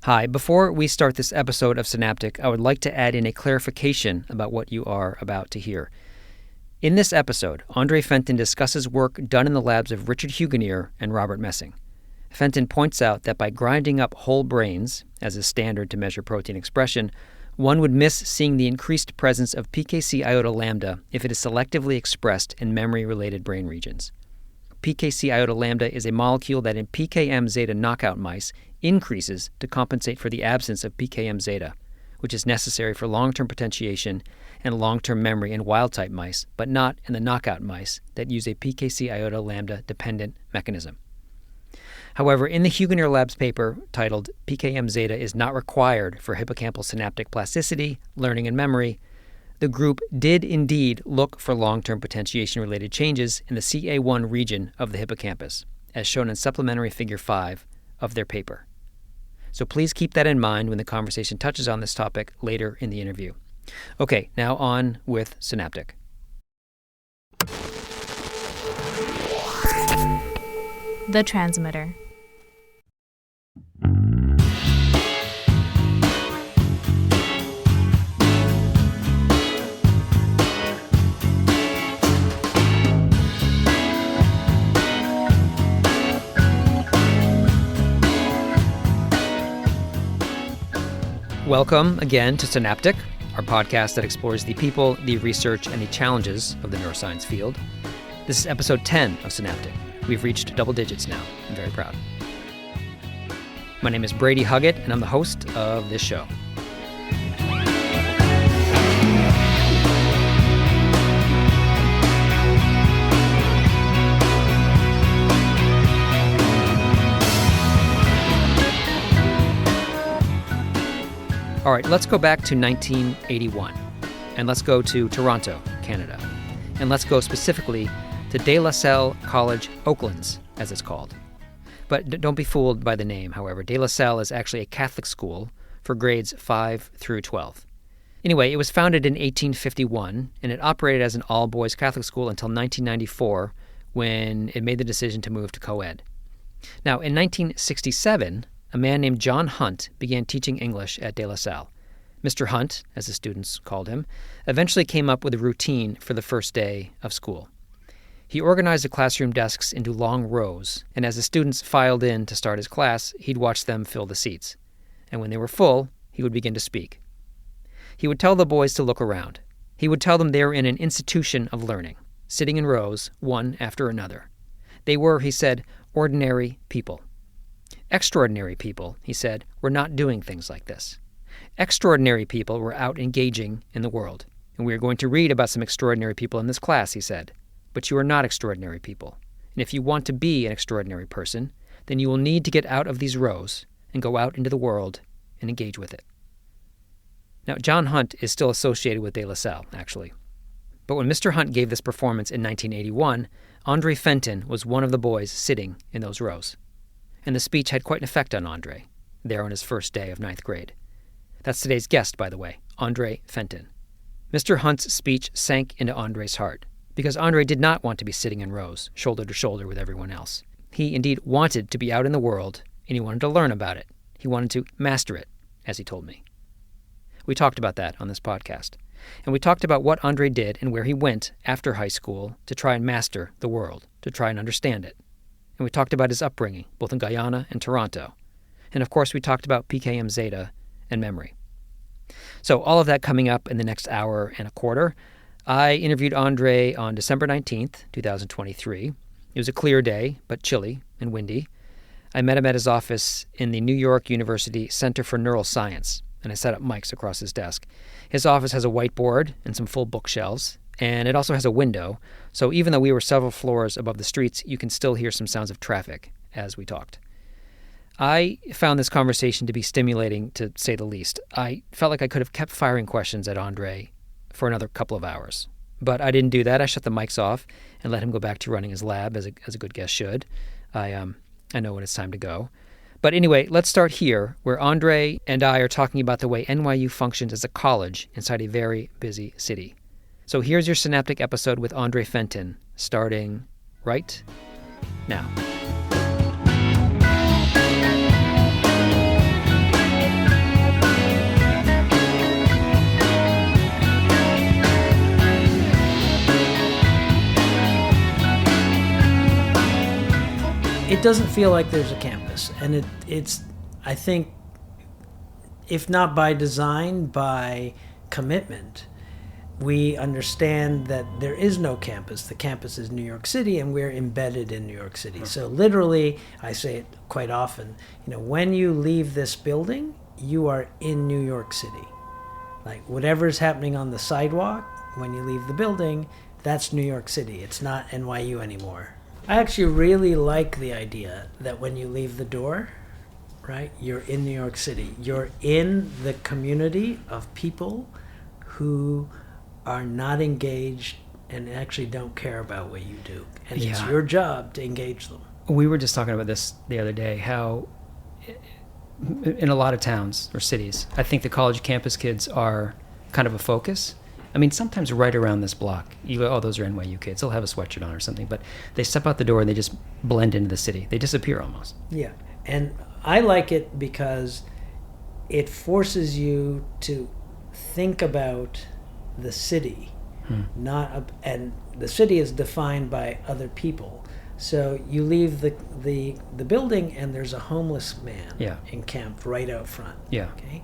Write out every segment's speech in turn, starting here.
Hi, before we start this episode of Synaptic, I would like to add in a clarification about what you are about to hear. In this episode, André Fenton discusses work done in the labs of Richard Huganier and Robert Messing. Fenton points out that by grinding up whole brains, as is standard to measure protein expression, one would miss seeing the increased presence of PKC iota lambda if it is selectively expressed in memory-related brain regions. PKC iota lambda is a molecule that in PKMzeta knockout mice increases to compensate for the absence of PKMzeta, which is necessary for long-term potentiation and long-term memory in wild-type mice, but not in the knockout mice that use a PKC iota lambda-dependent mechanism. However, in the Huganier Labs paper titled PKMzeta is not required for hippocampal synaptic plasticity, learning, and memory, the group did indeed look for long-term potentiation-related changes in the CA1 region of the hippocampus, as shown in supplementary figure 5 of their paper. So please keep that in mind when the conversation touches on this topic later in the interview. Okay, now on with Synaptic. The Transmitter. Welcome again to Synaptic, our podcast that explores the people, the research, and the challenges of the neuroscience field. This is episode 10 of Synaptic. We've reached double digits now. I'm very proud. My name is Brady Huggett, and I'm the host of this show. All right, let's go back to 1981, and let's go to Toronto, Canada, and let's go specifically to De La Salle College, Oaklands, as it's called. But don't be fooled by the name, however. De La Salle is actually a Catholic school for grades 5 through 12. Anyway, it was founded in 1851, and it operated as an all-boys Catholic school until 1994, when it made the decision to move to co-ed. Now, in 1967, a man named John Hunt began teaching English at De La Salle. Mr. Hunt, as the students called him, eventually came up with a routine for the first day of school. He organized the classroom desks into long rows, and as the students filed in to start his class, he'd watch them fill the seats. And when they were full, he would begin to speak. He would tell the boys to look around. He would tell them they were in an institution of learning, sitting in rows, one after another. They were, he said, ordinary people. Extraordinary people, he said, were not doing things like this. Extraordinary people were out engaging in the world. And we are going to read about some extraordinary people in this class, he said. But you are not extraordinary people. And if you want to be an extraordinary person, then you will need to get out of these rows and go out into the world and engage with it. Now, John Hunt is still associated with De La Salle, actually. But when Mr. Hunt gave this performance in 1981, André Fenton was one of the boys sitting in those rows. And the speech had quite an effect on André, there on his first day of 9th grade. That's today's guest, by the way, André Fenton. Mr. Hunt's speech sank into André's heart, because André did not want to be sitting in rows, shoulder to shoulder with everyone else. He indeed wanted to be out in the world, and he wanted to learn about it. He wanted to master it, as he told me. We talked about that on this podcast. And we talked about what André did and where he went after high school to try and master the world, to try and understand it. And we talked about his upbringing, both in Guyana and Toronto. And of course, we talked about PKMzeta and memory. So all of that coming up in the next hour and a quarter. I interviewed André on December 19th, 2023. It was a clear day, but chilly and windy. I met him at his office in the New York University Center for Neuroscience, and I set up mics across his desk. His office has a whiteboard and some full bookshelves, and it also has a window, so even though we were several floors above the streets, you can still hear some sounds of traffic as we talked. I found this conversation to be stimulating, to say the least. I felt like I could have kept firing questions at André for another couple of hours. But I didn't do that. I shut the mics off and let him go back to running his lab, as a good guest should. I know when it's time to go. But anyway, let's start here, where André and I are talking about the way NYU functions as a college inside a very busy city. So here's your Synaptic episode with André Fenton, starting right now. it doesn't feel like there's a campus, and it's I think, if not by design, by commitment, we understand that there is no campus. The campus is New York City, and we're embedded in New York City. So literally, I say it quite often, when you leave this building, you are in New York City. Like, whatever's happening on the sidewalk when you leave the building, that's New York City. It's not NYU anymore. I actually really like the idea that when you leave the door, right, you're in New York City. You're in the community of people who are not engaged and actually don't care about what you do. And it's your job to engage them. We were just talking about this the other day, how in a lot of towns or cities, I think the college campus kids are kind of a focus. I mean, sometimes right around this block, you go, oh, those are NYU kids. They'll have a sweatshirt on or something. But they step out the door and they just blend into the city. They disappear almost. Yeah. And I like it because it forces you to think about the city, and the city is defined by other people. So you leave the building and there's a homeless man encamped right out front. Yeah. Okay.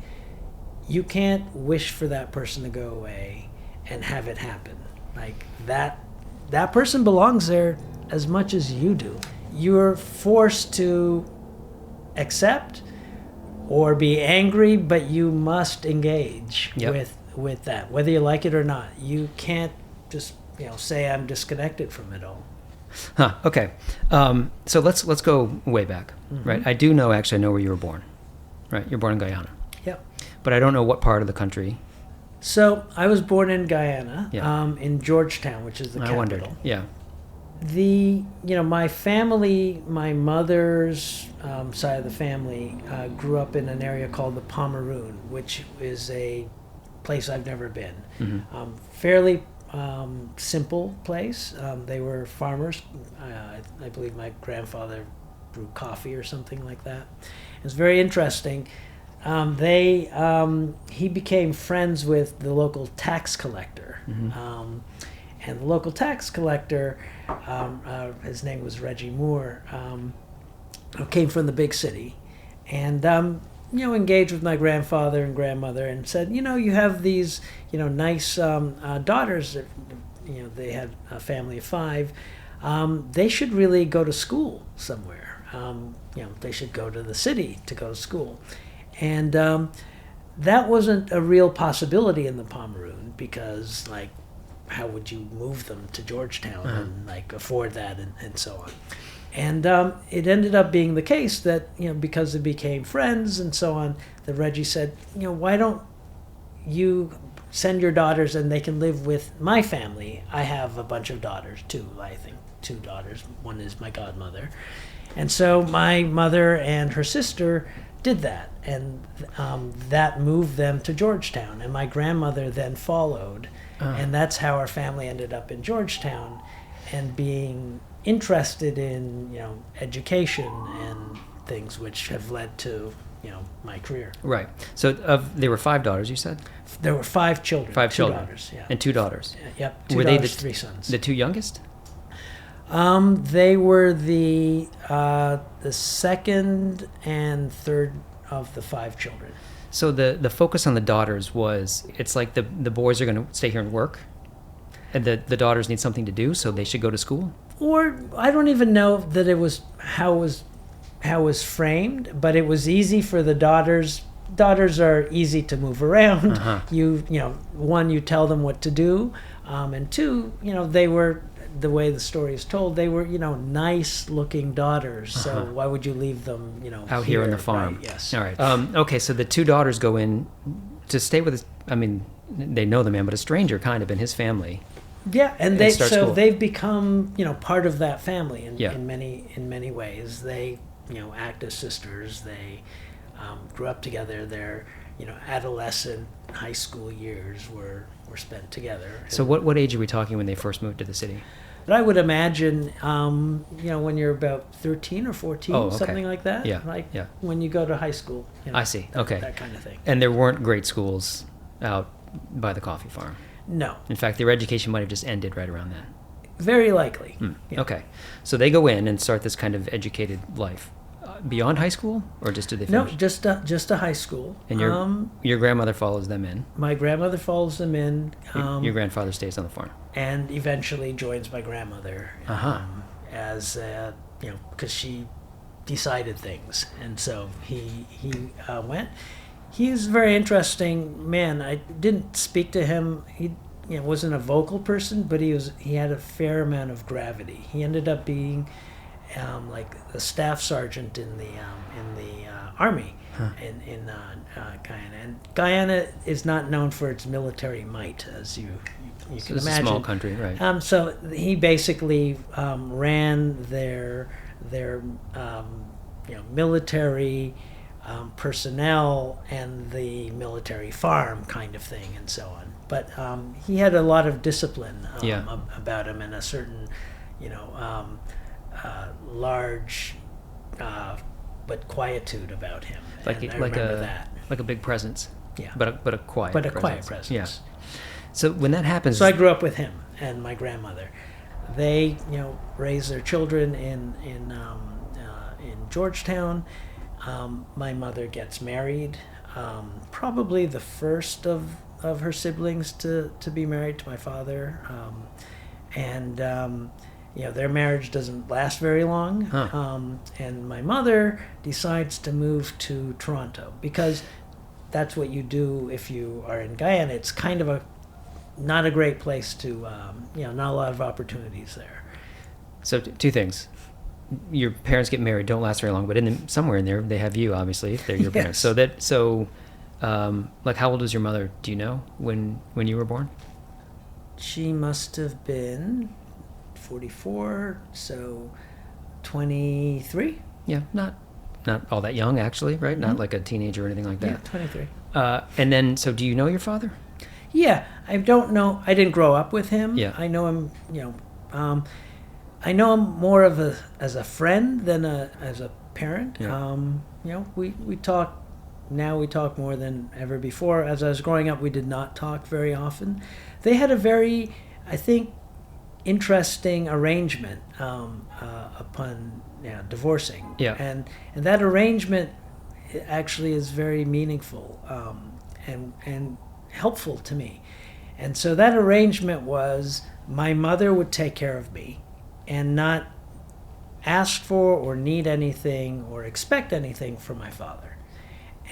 You can't wish for that person to go away and have it happen. Like that person belongs there as much as you do. You're forced to accept or be angry, but you must engage with that, whether you like it or not. You can't just say I'm disconnected from it all. Okay. So let's go way back, right? I do know, actually, I know where you were born, right? You're born in Guyana. Yep. But I don't know what part of the country. So I was born in Guyana, in Georgetown, which is the capital. I wondered. Yeah. My family, my mother's side of the family, grew up in an area called the Pomeroon, which is a place I've never been. Fairly simple place. They were farmers. I believe my grandfather brewed coffee or something like that. It was very interesting. He became friends with the local tax collector. And the local tax collector, his name was Reggie Moore, came from the big city, and engaged with my grandfather and grandmother, and said, you have these, nice daughters. That, they had a family of 5. They should really go to school somewhere. They should go to the city to go to school, and that wasn't a real possibility in the Pomeroon because, like, how would you move them to Georgetown and afford that and so on? And it ended up being the case that, because they became friends and so on, that Reggie said, why don't you send your daughters and they can live with my family? I have a bunch of daughters too, I think 2 daughters. One is my godmother. And so my mother and her sister did that, and that moved them to Georgetown, and my grandmother then followed. And that's how our family ended up in Georgetown and being interested in, education and things, which have led to, my career. Right. So there were 5 daughters, you said? There were 5 children. 5 children. 2 daughters, yeah. And 2 daughters. Yep. 2 were daughters, they 3 sons. The 2 youngest? They were the second and third of the 5 children. So the focus on the daughters was, it's like the boys are going to stay here and work, and the daughters need something to do, so they should go to school? Or I don't even know that it was how it was framed, but it was easy for the daughters. Daughters are easy to move around. One, you tell them what to do, and 2, they were, the way the story is told, they were, nice looking daughters. So why would you leave them, out here on the farm? Right, yes. All right. Okay. So the 2 daughters go in to stay with, they know the man, but a stranger kind of in his family. Yeah. And they've become, part of that family in many ways. They, act as sisters. They grew up together. Their, adolescent, high school years were spent together. So what age are we talking when they first moved to the city? But I would imagine, when you're about 13 or 14, something like that. Yeah. When you go to high school. I see. Okay. That kind of thing. And there weren't great schools out by the coffee farm? No. In fact, their education might have just ended right around then. Very likely. Yeah. Okay. So they go in and start this kind of educated life. Beyond high school, or just do they No, finish? just a high school. And your grandmother follows them in. My grandmother follows them in. Your grandfather stays on the farm. And eventually joins my grandmother as because she decided things, and so he went. He's a very interesting man. I didn't speak to him. He wasn't a vocal person, but he had a fair amount of gravity. He ended up being like a staff sergeant in the army in Guyana. And Guyana is not known for its military might, as you can It's imagine. a small country, right? So he basically ran their military personnel and the military farm kind of thing, and so on. But he had a lot of discipline about him, and a certain large but quietude about him. Like and I remember that. Like a big presence. Yeah. But a quiet presence. Quiet presence. Yeah. So when that happens, So I grew up with him and my grandmother. They, raised their children in Georgetown. My mother gets married. Probably the first of her siblings to be married to my father. Their marriage doesn't last very long. And my mother decides to move to Toronto because that's what you do if you are in Guyana. It's kind of not a great place to, not a lot of opportunities there. So two things. Your parents get married, don't last very long, but somewhere in there they have you, obviously, if they're your parents. So how old was your mother? Do you know when you were born? She must have been 44, so 23. Yeah, not all that young, actually, right? Not like a teenager or anything like that. Yeah, 23. And then, so do you know your father? Yeah, I don't know. I didn't grow up with him. Yeah. I know him, I know him more as a friend than as a parent. Yeah. We talk, now we talk more than ever before. As I was growing up, we did not talk very often. They had a very, I think, interesting arrangement upon divorcing. Yeah. And that arrangement actually is very meaningful and helpful to me. And so that arrangement was my mother would take care of me and not ask for or need anything or expect anything from my father.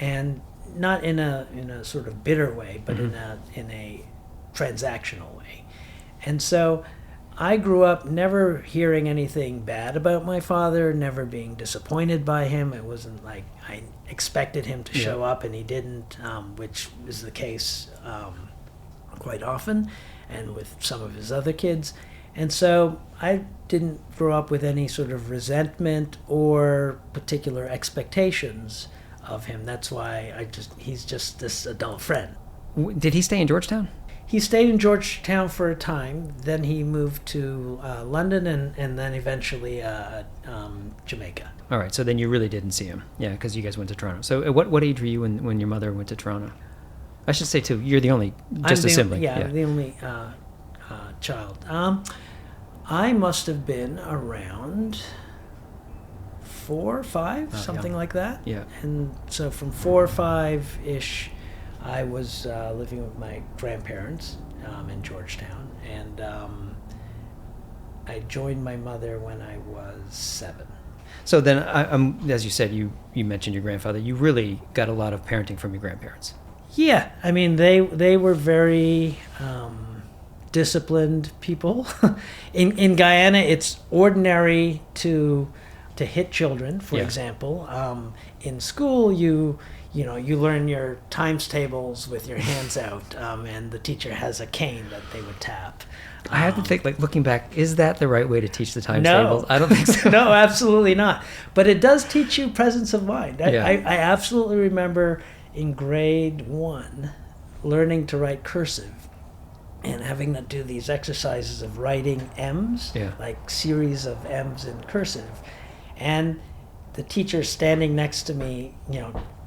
And not in a sort of bitter way, but in a transactional way. And so I grew up never hearing anything bad about my father, never being disappointed by him. It wasn't like I expected him to show up and he didn't, which is the case quite often, and with some of his other kids. And so I didn't grow up with any sort of resentment or particular expectations of him. That's why he's just this adult friend. Did he stay in Georgetown? He stayed in Georgetown for a time. Then he moved to London and then eventually Jamaica. All right, so then you really didn't see him. Yeah, because you guys went to Toronto. So at what age were you when your mother went to Toronto? I should say, too, you're the only, just a sibling. Yeah, the only child. I must have been around 4 or 5, something like that. Yeah. And so from 4 or 5-ish, I was living with my grandparents in Georgetown, and I joined my mother when I was 7. So then, as you said, you mentioned your grandfather. You really got a lot of parenting from your grandparents. Yeah, I mean, they were very disciplined people. In Guyana, it's ordinary to hit children, for example. In school, you learn your times tables with your hands out, and the teacher has a cane that they would tap. I have to think, looking back, is that the right way to teach the times tables? I don't think so. No, absolutely not. But it does teach you presence of mind. I absolutely remember in grade 1 learning to write cursive and having to do these exercises of writing M's, like series of M's in cursive. And the teacher standing next to me,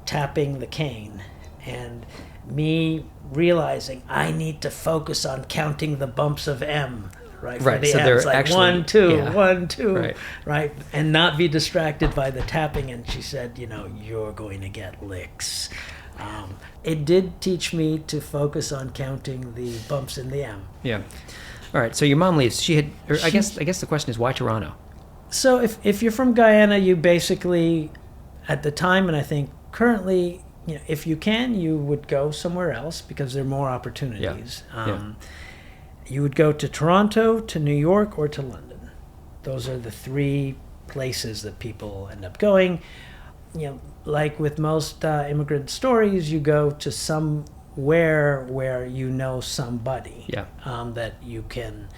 tapping the cane, and me realizing I need to focus on counting the bumps of M right? Right, For the so ends, they're like actually- 1, 2, yeah. 1, 2, Right. right? And not be distracted by the tapping. And she said, you're going to get licks. It did teach me to focus on counting the bumps in the M. Yeah. All right. So your mom leaves. I guess the question is, why Toronto? So if you're from Guyana, you basically, at the time, and I think currently, if you can, you would go somewhere else because there are more opportunities. Yeah. You would go to Toronto, to New York, or to London. Those are the three places that people end up going. Like with most immigrant stories, you go to somewhere where you know somebody that you can,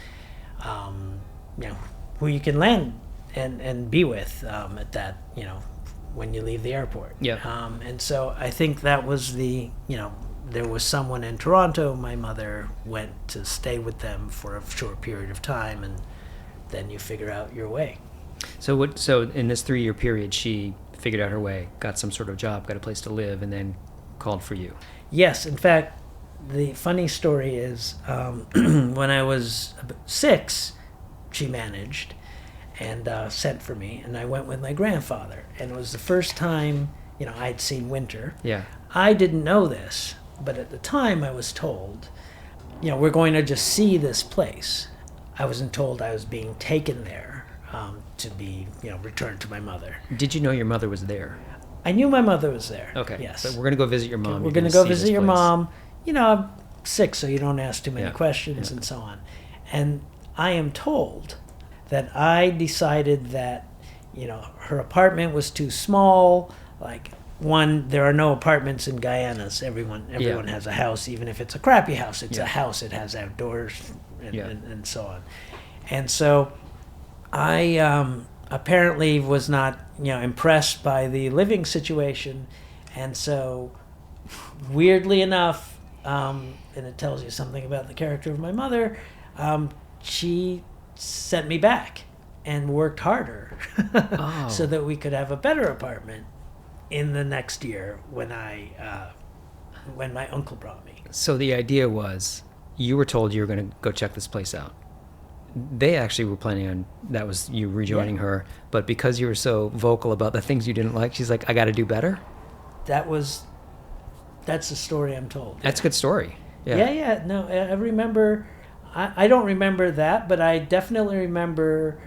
who you can land and be with at that, when you leave the airport. Yeah. And so I think that was there was someone in Toronto. My mother went to stay with them for a short period of time, and then you figure out your way. So in this 3-year period, she figured out her way, got some sort of job, got a place to live, and then called for you. Yes, in fact, the funny story is when I was 6, she managed and sent for me, and I went with my grandfather, and it was the first time I'd seen winter. Yeah. I didn't know this, but at the time I was told, we're going to just see this place. I wasn't told I was being taken there to be returned to my mother. Did you know your mother was there? I knew my mother was there. Okay. Yes. But we're going to go visit your mom. We're You're going to gonna go see visit this your place. mom. I'm 6, so you don't ask too many Yeah. questions Yeah. and so on. And I am told that I decided that, her apartment was too small. Like, one, there are no apartments in Guyana. So everyone has a house, even if it's a crappy house. It's a house. It has outdoors and so on. And so I apparently was not, impressed by the living situation. And so, weirdly enough, and it tells you something about the character of my mother, she sent me back and worked harder so that we could have a better apartment in the next year when my uncle brought me. So the idea was, you were told you were going to go check this place out. They actually were planning on, that was you rejoining her, but because you were so vocal about the things you didn't like, she's like, I got to do better? That's the story I'm told. That's a good story. Yeah. No, I remember, I don't remember that, but I definitely remember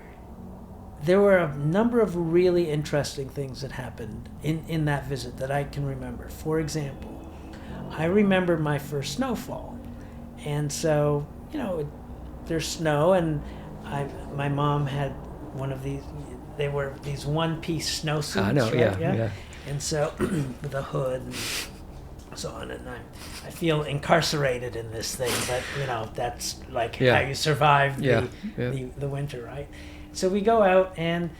there were a number of really interesting things that happened in that visit that I can remember. For example, I remember my first snowfall. And so, there's snow, and my mom had one of these, they were these one-piece snowsuits. I know, right? yeah. And so, with a hood and so on, and I feel incarcerated in this thing, but, that's like how you survive the winter, right? So we go out, and,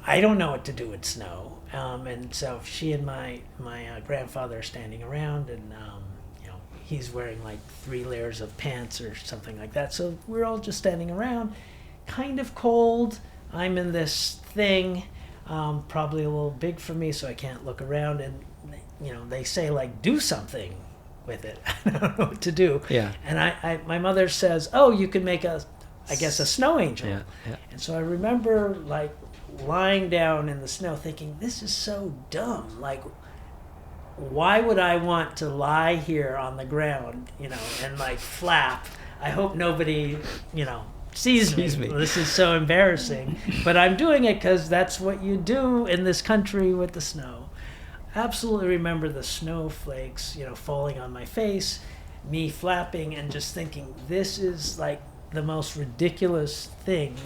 I don't know what to do with snow. And so she and my grandfather are standing around, and, he's wearing like 3 layers of pants or something like that. So we're all just standing around, kind of cold. I'm in this thing, probably a little big for me, so I can't look around. And, they say, like, do something with it. I don't know what to do. Yeah. And my mother says, oh, you can make a snow angel. Yeah. And so I remember, like, lying down in the snow thinking, this is so dumb. Like, why would I want to lie here on the ground, and like flap? I hope nobody, sees me. This is so embarrassing. But I'm doing it because that's what you do in this country with the snow. Absolutely remember the snowflakes, falling on my face, me flapping, and just thinking, this is like the most ridiculous thing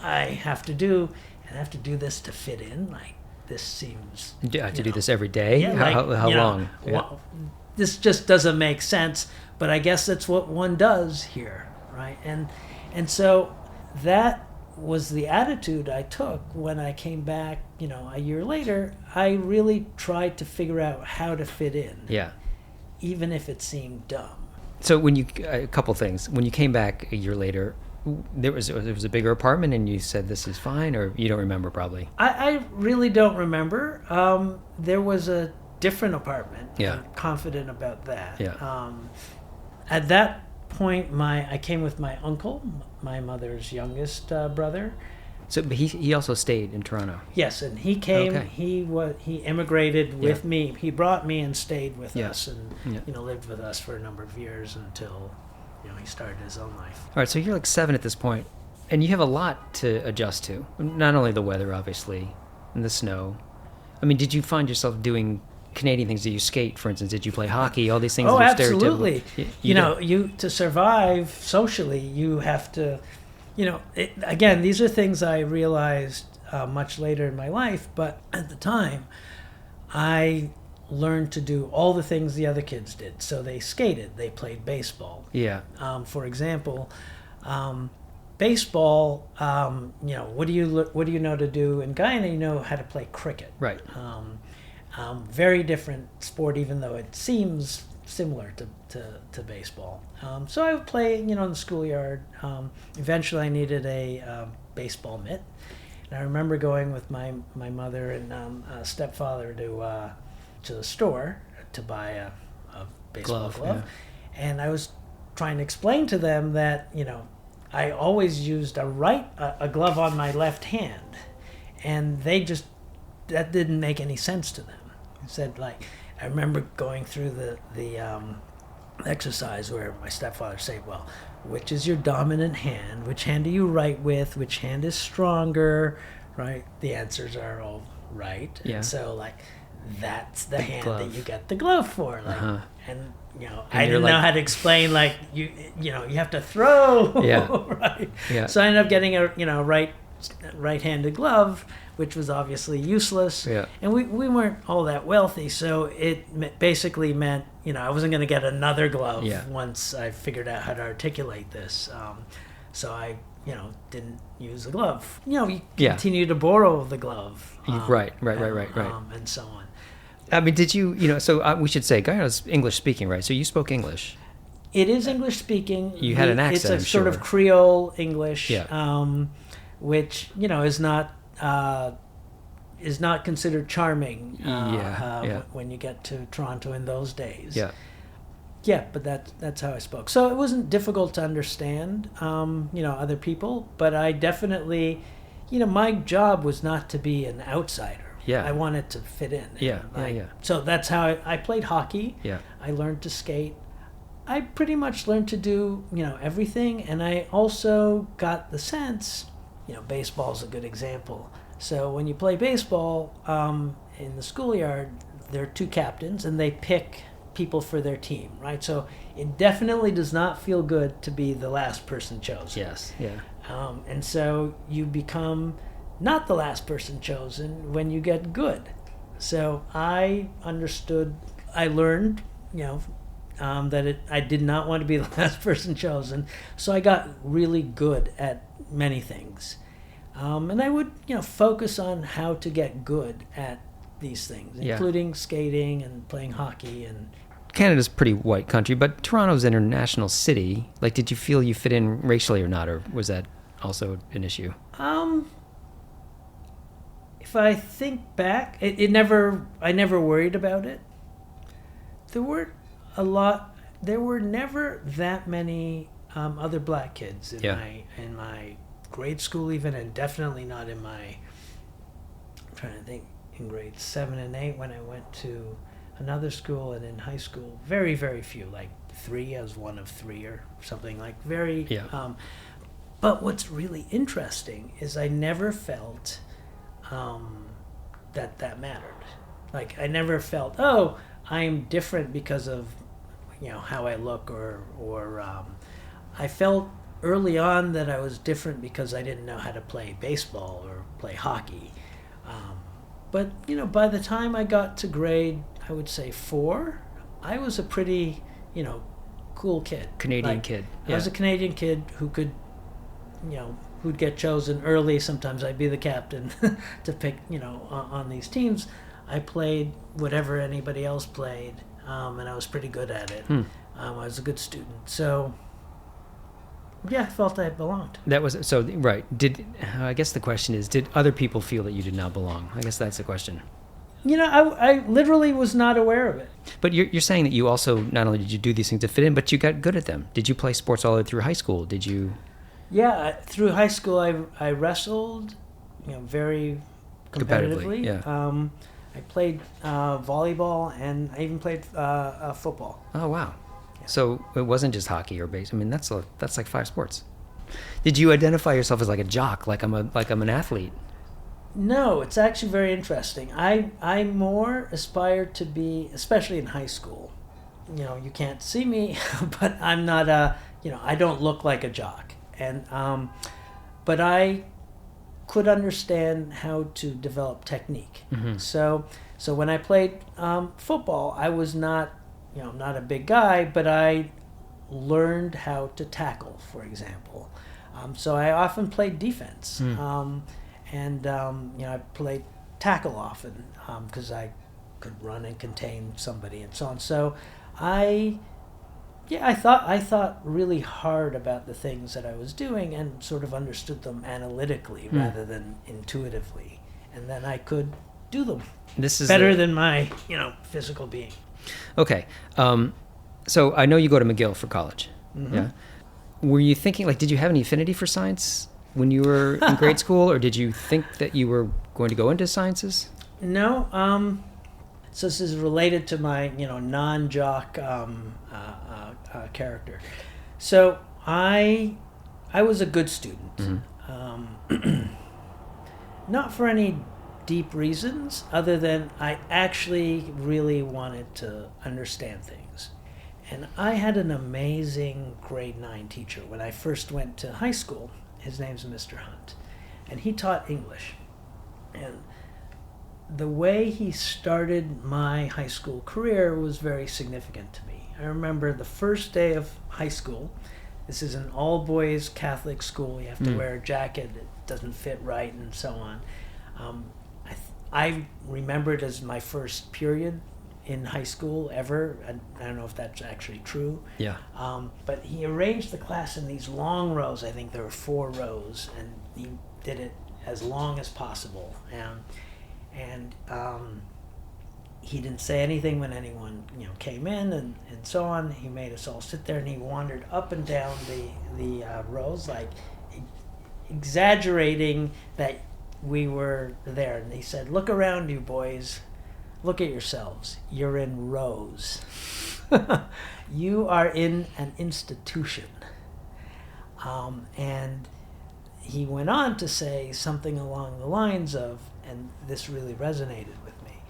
I have to do, and I have to do this to fit in. Like, this seems... Do I have to do this every day? Yeah, How long? This just doesn't make sense, but I guess that's what one does here, right? And so that was the attitude I took when I came back, a year later. I really tried to figure out how to fit in. Yeah. Even if it seemed dumb. So a couple things. When you came back a year later, there was a bigger apartment, and you said this is fine, or you don't remember probably? I really don't remember. There was a different apartment. Yeah. I'm confident about that. Yeah. At that point, I came with my uncle, my mother's youngest brother. So, but he also stayed in Toronto. Yes, and he came. Okay. He immigrated with me. He brought me and stayed with Yeah. us, and Yeah. lived with us for a number of years until he started his own life. All right, so you're like 7 at this point, and you have a lot to adjust to. Not only the weather, obviously, and the snow. I mean, did you find yourself doing Canadian things? Did you skate, for instance? Did you play hockey? All these things Oh, that are absolutely. stereotypical. You to survive socially, you have to. Again, these are things I realized much later in my life, but at the time, I learned to do all the things the other kids did. So they skated, they played baseball. Yeah. For example, baseball. What do you know to do in Guyana? You know how to play cricket. Right. Very different sport, even though it seems similar to baseball. So I would play, in the schoolyard. Eventually, I needed a baseball mitt, and I remember going with my mother and stepfather to the store to buy a baseball glove. Yeah. And I was trying to explain to them that I always used a glove on my left hand, and that didn't make any sense to them. I said, I remember going through the exercise where my stepfather said, well, which is your dominant hand? Which hand do you write with? Which hand is stronger? Right? The answers are all right. Yeah. And so, that's the hand glove that you get the glove for. And, I you're didn't know how to explain, you have to throw. Yeah. Right? Yeah. So I ended up getting a right-handed glove, which was obviously useless. Yeah. And we weren't all that wealthy, so it basically meant, I wasn't going to get another glove once I figured out how to articulate this. So I, didn't use the glove. You continue to borrow the glove. Right. And so on. I mean, did you, so we should say Guyana's English speaking, right? So you spoke English. It is English speaking. You had an accent, It's a sort of Creole English, which is not considered charming. When you get to Toronto in those days. Yeah. Yeah, but that's how I spoke. So it wasn't difficult to understand, other people. But I definitely, my job was not to be an outsider. Yeah. I wanted to fit in. Yeah. So that's how I played hockey. Yeah. I learned to skate. I pretty much learned to do, everything. And I also got the sense, baseball's a good example. So when you play baseball in the schoolyard, there are 2 captains, and they pick people for their team, right? So it definitely does not feel good to be the last person chosen. Yes. Yeah. And so you become not the last person chosen when you get good. So I learned, that I did not want to be the last person chosen. So I got really good at many things. And I would, focus on how to get good at these things, including skating and playing hockey. And Canada's a pretty white country, but Toronto's an international city. Did you feel you fit in racially or not, or was that also an issue? If I think back, I never worried about it. There were never that many other black kids in my grade school even, and definitely not in I'm trying to think, in grades 7 and 8 when I went to another school, and in high school, very, very few, 3. I was one of 3 or something, very. Yeah. But what's really interesting is I never felt that mattered. I never felt, I am different because of how I look, or I felt early on that I was different because I didn't know how to play baseball or play hockey. But by the time I got to grade, I would say 4, I was a pretty cool kid. Canadian kid. Yeah. I was a Canadian kid who could who'd get chosen early. Sometimes I'd be the captain to pick, on these teams. I played whatever anybody else played, and I was pretty good at it. I was a good student. So, yeah, I felt I belonged. That was, so, right. I guess the question is, did other people feel that you did not belong? I guess that's the question. I literally was not aware of it. But you're saying that you also, not only did you do these things to fit in, but you got good at them. Did you play sports all the way through high school? Did you? Yeah, through high school I wrestled, very competitively. Yeah. I played volleyball, and I even played football. Oh wow! Yeah. So it wasn't just hockey or base. I mean, that's like 5 sports. Did you identify yourself as like a jock, like I'm an athlete? No, it's actually very interesting. I more aspired to be, especially in high school. You can't see me, but I'm not I don't look like a jock, and but I could understand how to develop technique. Mm-hmm. So when I played football, I was not not a big guy, but I learned how to tackle, for example. So I often played defense. And I played tackle often because I could run and contain somebody and so on. So I thought really hard about the things that I was doing and sort of understood them analytically rather than intuitively, and then I could do them. This is better than my physical being. Okay, so I know you go to McGill for college. Mm-hmm. Yeah. Were you thinking, did you have any affinity for science when you were in grade school, or did you think that you were going to go into sciences? No. So this is related to my, non-jock character. So I was a good student, not for any deep reasons, other than I actually really wanted to understand things. And I had an amazing grade 9 teacher when I first went to high school. His name's Mr. Hunt, and he taught English. And the way he started my high school career was very significant to me. I remember the first day of high school. This is an all-boys Catholic school. You have to wear a jacket that doesn't fit right and so on. I remember it as my first period in high school ever. I don't know if that's actually true. Yeah. But he arranged the class in these long rows. I think there were 4 rows, and he did it as long as possible. And he didn't say anything when anyone came in and so on. He made us all sit there, and he wandered up and down the rows, like exaggerating that we were there. And he said, "Look around you, boys. Look at yourselves. You're in rows. You are in an institution." And he went on to say something along the lines of, and this really resonated with me,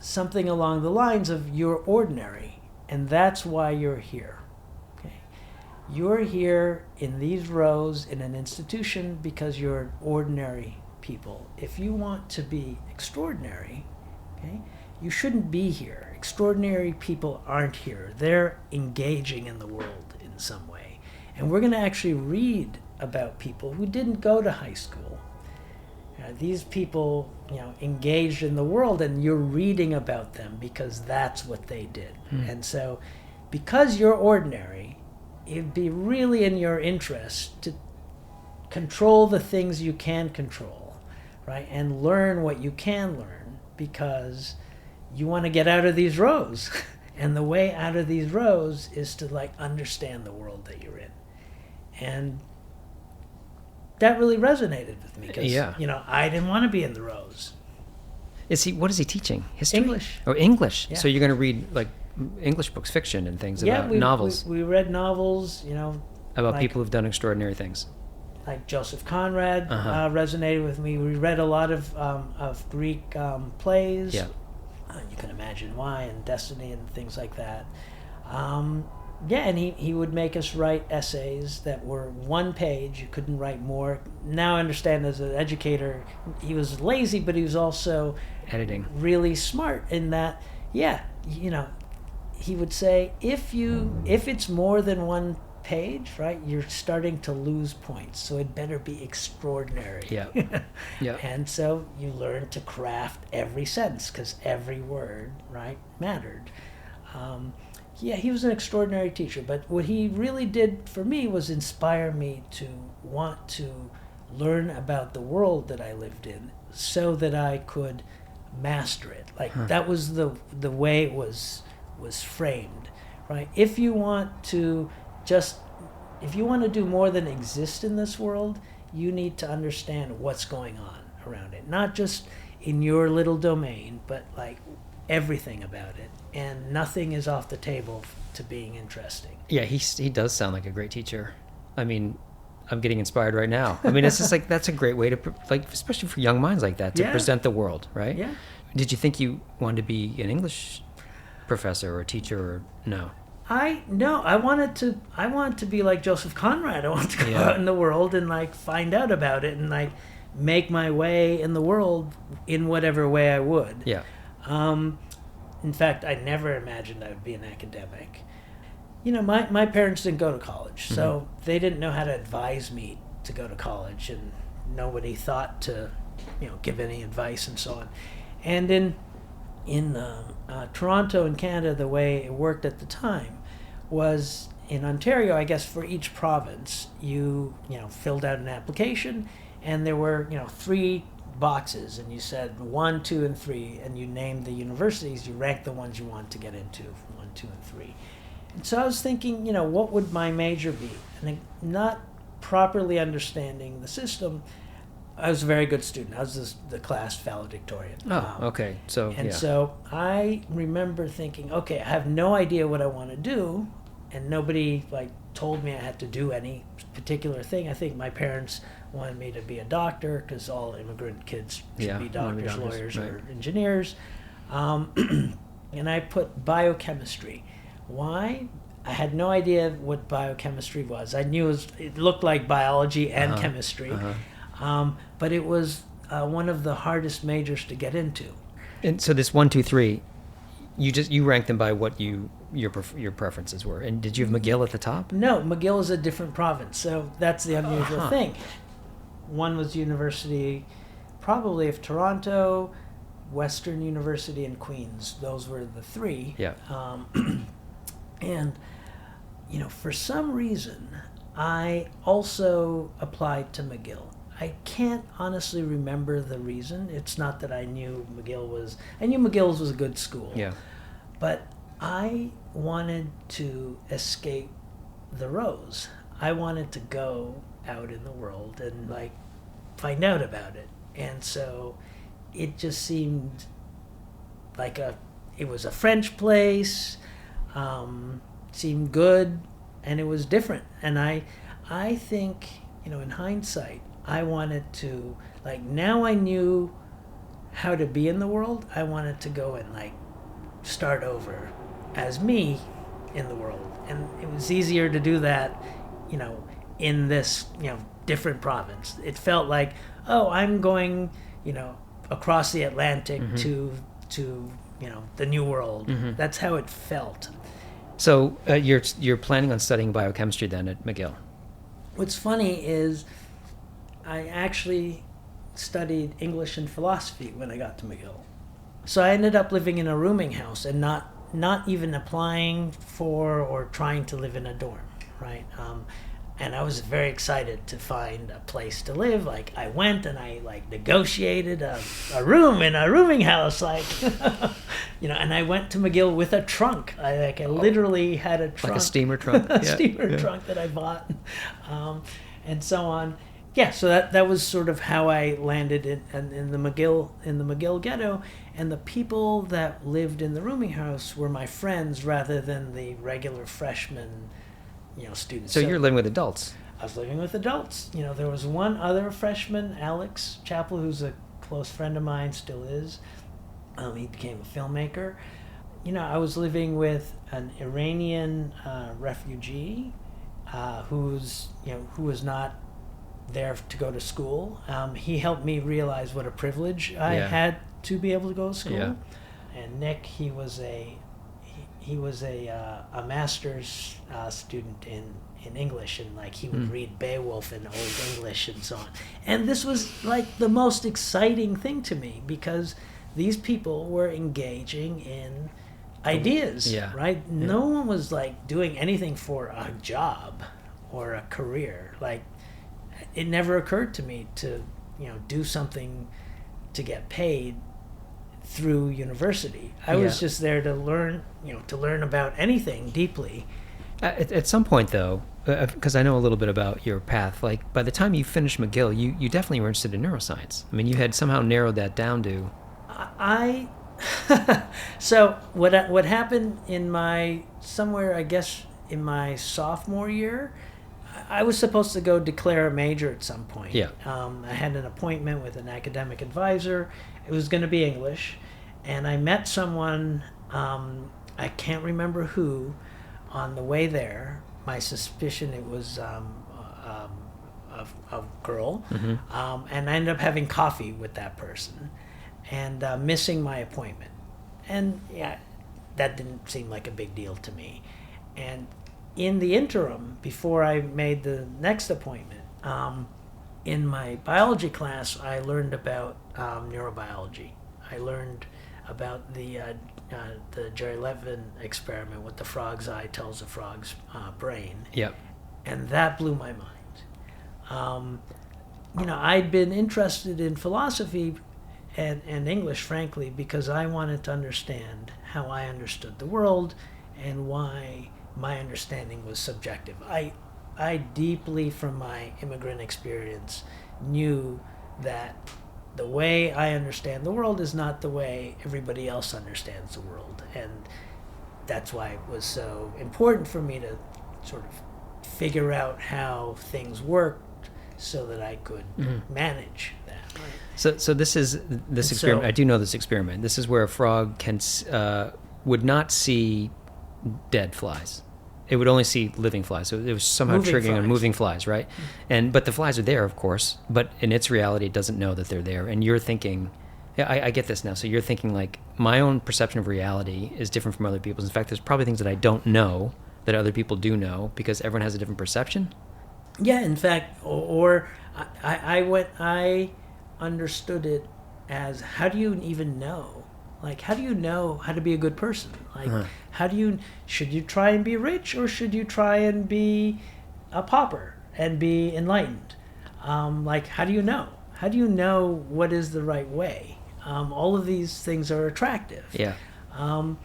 something along the lines of, "You're ordinary, and that's why you're here." Okay? You're here in these rows in an institution because you're ordinary people. If you want to be extraordinary, okay, you shouldn't be here. Extraordinary people aren't here. They're engaging in the world in some way. And we're going to actually read about people who didn't go to high school. These people, engaged in the world, and you're reading about them because that's what they did. And so, because you're ordinary, it'd be really in your interest to control the things you can control, right? And learn what you can learn, because you want to get out of these rows. And the way out of these rows is to understand the world that you're in. And that really resonated with me because, I didn't want to be in the rows. What is he teaching? History? English. Oh, English. Yeah. So you're going to read English books, fiction and things about novels. We read novels, about people who've done extraordinary things. Like Joseph Conrad resonated with me. We read a lot of Greek plays. Yeah. You can imagine why, and Destiny and things like that. And he would make us write essays that were 1 page. You couldn't write more. Now I understand, as an educator, he was lazy, but he was also editing really smart in that, he would say, if it's more than 1 page, right, you're starting to lose points, so it better be extraordinary. Yeah. Yeah. And so you learn to craft every sentence, because every word, right, mattered. He was an extraordinary teacher, but what he really did for me was inspire me to want to learn about the world that I lived in, so that I could master it. Like that was the way it was framed, right? If you want to do more than exist in this world, you need to understand what's going on around it, not just in your little domain, but like everything about it. And nothing is off the table to being interesting. Yeah, he does sound like a great teacher. I mean, I'm getting inspired right now. I mean, it's just like, that's a great way to, like, especially for young minds like that, to present the world, right? Yeah. Did you think you wanted to be an English professor or teacher, or no? I wanted to be like Joseph Conrad. I wanted to go out in the world and like find out about it and like make my way in the world in whatever way I would. Yeah. In fact, I never imagined I would be an academic. You know, my parents didn't go to college, so they didn't know how to advise me to go to college, and nobody thought to, give any advice and so on. And in Toronto in Canada, the way it worked at the time was in Ontario, I guess for each province, you filled out an application, and there were 3 boxes, and you said 1, 2, and 3, and you named the universities. You ranked the ones you want to get into, 1, 2, and 3. And so I was thinking, what would my major be? And not properly understanding the system, I was a very good student. I was the class valedictorian. Oh, okay. So so I remember thinking, okay, I have no idea what I want to do, and nobody told me I had to do any particular thing. I think my parents wanted me to be a doctor because all immigrant kids should be doctors, lawyers, right, or engineers. And I put biochemistry. Why? I had no idea what biochemistry was. I knew it looked like biology and chemistry, but it was one of the hardest majors to get into. And so this 1, 2, 3, you ranked them by what your preferences were. And did you have McGill at the top? No, McGill is a different province, so that's the unusual thing. One was University, probably of Toronto, Western University, and Queen's. Those were the 3. Yeah. And, for some reason, I also applied to McGill. I can't honestly remember the reason. It's not that I knew McGill's was a good school. Yeah. But I wanted to escape the rows. I wanted to go out in the world and find out about it. And so it just seemed like it was a French place, seemed good, and it was different. And I think, in hindsight, I wanted to, now I knew how to be in the world. I wanted to go and start over as me in the world. And it was easier to do that, in this, different province. It felt like, I'm going, across the Atlantic to the New World. That's how it felt. So you're planning on studying biochemistry then at McGill? What's funny is I actually studied English and philosophy when I got to McGill. So I ended up living in a rooming house and not even applying for or trying to live in a dorm, right? And I was very excited to find a place to live. I went and I negotiated a room in a rooming house, and I went to McGill with a trunk. I literally had a trunk. Like a steamer trunk. Trunk that I bought, and so on. Yeah, so that was sort of how I landed in the McGill ghetto, and the people that lived in the rooming house were my friends rather than the regular freshmen, students. So you're living with adults. I was living with adults. There was one other freshman, Alex Chappell, who's a close friend of mine, still is. He became a filmmaker. I was living with an Iranian refugee who was not there to go to school. He helped me realize what a privilege I had to be able to go to school. Yeah. And Nick, he was a master's student in English, and he would read Beowulf in Old English and so on. And this was the most exciting thing to me because these people were engaging in ideas, right? Yeah. No one was doing anything for a job or a career. It never occurred to me to do something to get paid through university. I was just there to learn, to learn about anything deeply. At some point, though, because I know a little bit about your path, like by the time you finished McGill, you definitely were interested in neuroscience. I mean, you had somehow narrowed that down to... So what happened in my sophomore year, I was supposed to go declare a major at some point. Yeah. I had an appointment with an academic advisor. It was going to be English, and I met someone, I can't remember who, on the way there. My suspicion it was a girl, and I ended up having coffee with that person and missing my appointment. And that didn't seem like a big deal to me. And in the interim, before I made the next appointment, in my biology class, I learned about neurobiology. I learned about the Jerry Levin experiment, what the frog's eye tells a frog's brain. Yep. And that blew my mind. I'd been interested in philosophy and English, frankly, because I wanted to understand how I understood the world and why my understanding was subjective. I deeply, from my immigrant experience, knew that the way I understand the world is not the way everybody else understands the world. And that's why it was so important for me to sort of figure out how things worked so that I could manage that. Right? So this is this experiment. I do know this experiment. This is where a frog would not see dead flies. It would only see living flies. So it was somehow triggering on moving flies, right? But the flies are there, of course. But in its reality, it doesn't know that they're there. And you're thinking, I get this now. So you're thinking like my own perception of reality is different from other people's. In fact, there's probably things that I don't know that other people do know because everyone has a different perception. Yeah, in fact, I understood it as, how do you even know? Like, how do you know how to be a good person? Like, should you try and be rich, or should you try and be a pauper and be enlightened? Like, how do you know? How do you know what is the right way? All of these things are attractive. Yeah. How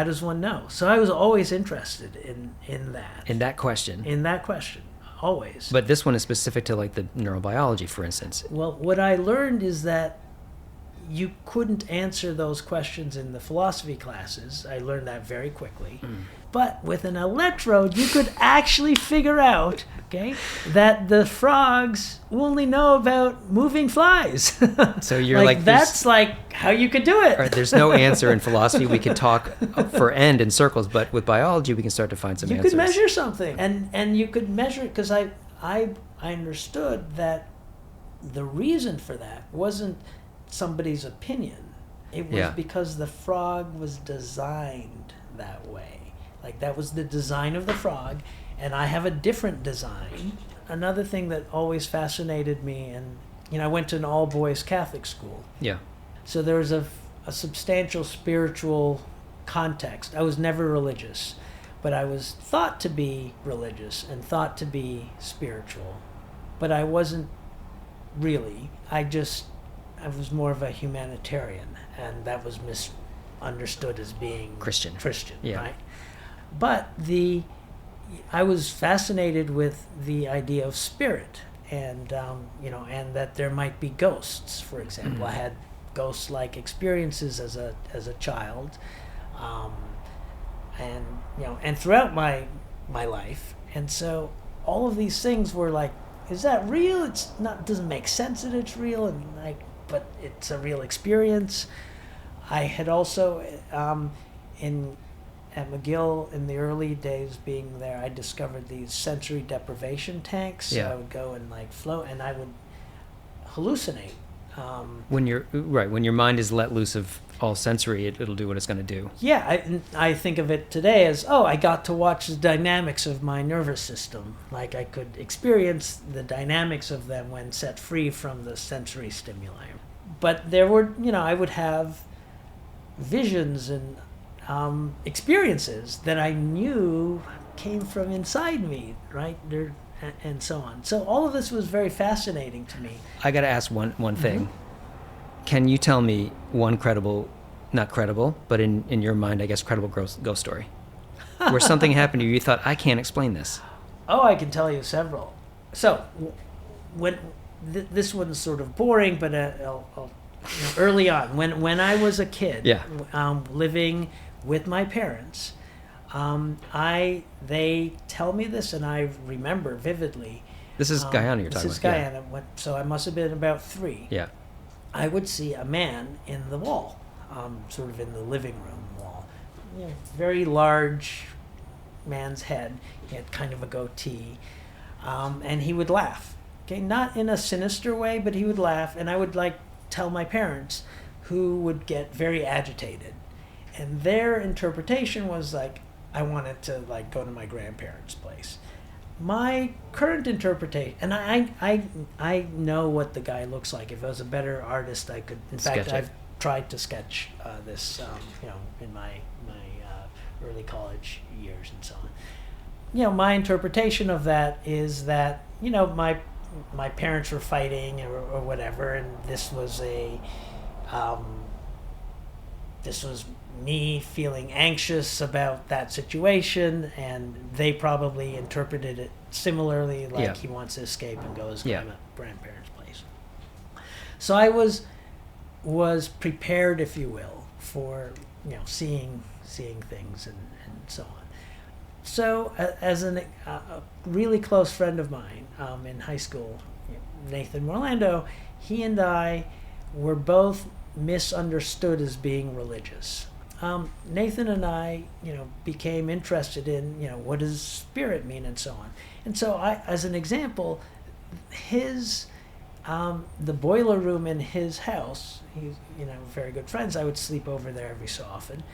does one know? So I was always interested in that. In that question. Always. But this one is specific to like the neurobiology, for instance. Well, what I learned is that you couldn't answer those questions in the philosophy classes. I learned that very quickly. But with an electrode, you could actually figure out, that the frogs only know about moving flies. So you're like that's like how you could do it. All right, there's no answer in philosophy. We could talk for end in circles, but with biology, we can start to find some answers. You could measure something, and you could measure it because I understood that the reason for that wasn't somebody's opinion. It was because the frog was designed that way. Like, that was the design of the frog, and I have a different design. Another thing that always fascinated me, and I went to an all-boys Catholic school. Yeah. So there was a substantial spiritual context. I was never religious, but I was thought to be religious and thought to be spiritual. But I wasn't really. I was more of a humanitarian, and that was misunderstood as being Christian, right? But I was fascinated with the idea of spirit, and and that there might be ghosts. For example, I had ghost-like experiences as a child, and throughout my life, and so all of these things were like, is that real? It's not. Doesn't make sense that it's real, but it's a real experience. I had also, at McGill in the early days being there, I discovered these sensory deprivation tanks. So I would go and float, and I would hallucinate. When your mind is let loose of all sensory, it'll do what it's going to do. Yeah, I think of it today as, I got to watch the dynamics of my nervous system. Like, I could experience the dynamics of them when set free from the sensory stimuli. But there were, I would have visions and experiences that I knew came from inside me, right? And so on. So all of this was very fascinating to me. I got to ask one thing. Can you tell me one credible, not credible, but in your mind, I guess, credible ghost story? Where something happened to you, you thought, I can't explain this. Oh, I can tell you several. So, when this one's sort of boring, but early on, when I was a kid, living with my parents, they tell me this, and I remember vividly. This is Guyana you're talking about. This is Guyana. Yeah. So I must have been about 3. Yeah. I would see a man in the wall, sort of in the living room wall. Very large man's head. He had kind of a goatee. And he would laugh. Okay, not in a sinister way, but he would laugh. And I would tell my parents, who would get very agitated. And their interpretation was I wanted to go to my grandparents' place. My current interpretation, and I know what the guy looks like. If I was a better artist, I could. In fact, I've tried to sketch this, in my early college years and so on. My interpretation of that is that my parents were fighting or whatever, and this was me feeling anxious about that situation, and they probably interpreted it similarly, he wants to escape and go to his grandparents' place. So I was prepared, if you will, for seeing things and so on. So as a really close friend of mine in high school, Nathan Orlando, he and I were both misunderstood as being religious. Nathan and I, became interested in, what does spirit mean and so on. And so as an example, the boiler room in his house, he's, very good friends, I would sleep over there every so often.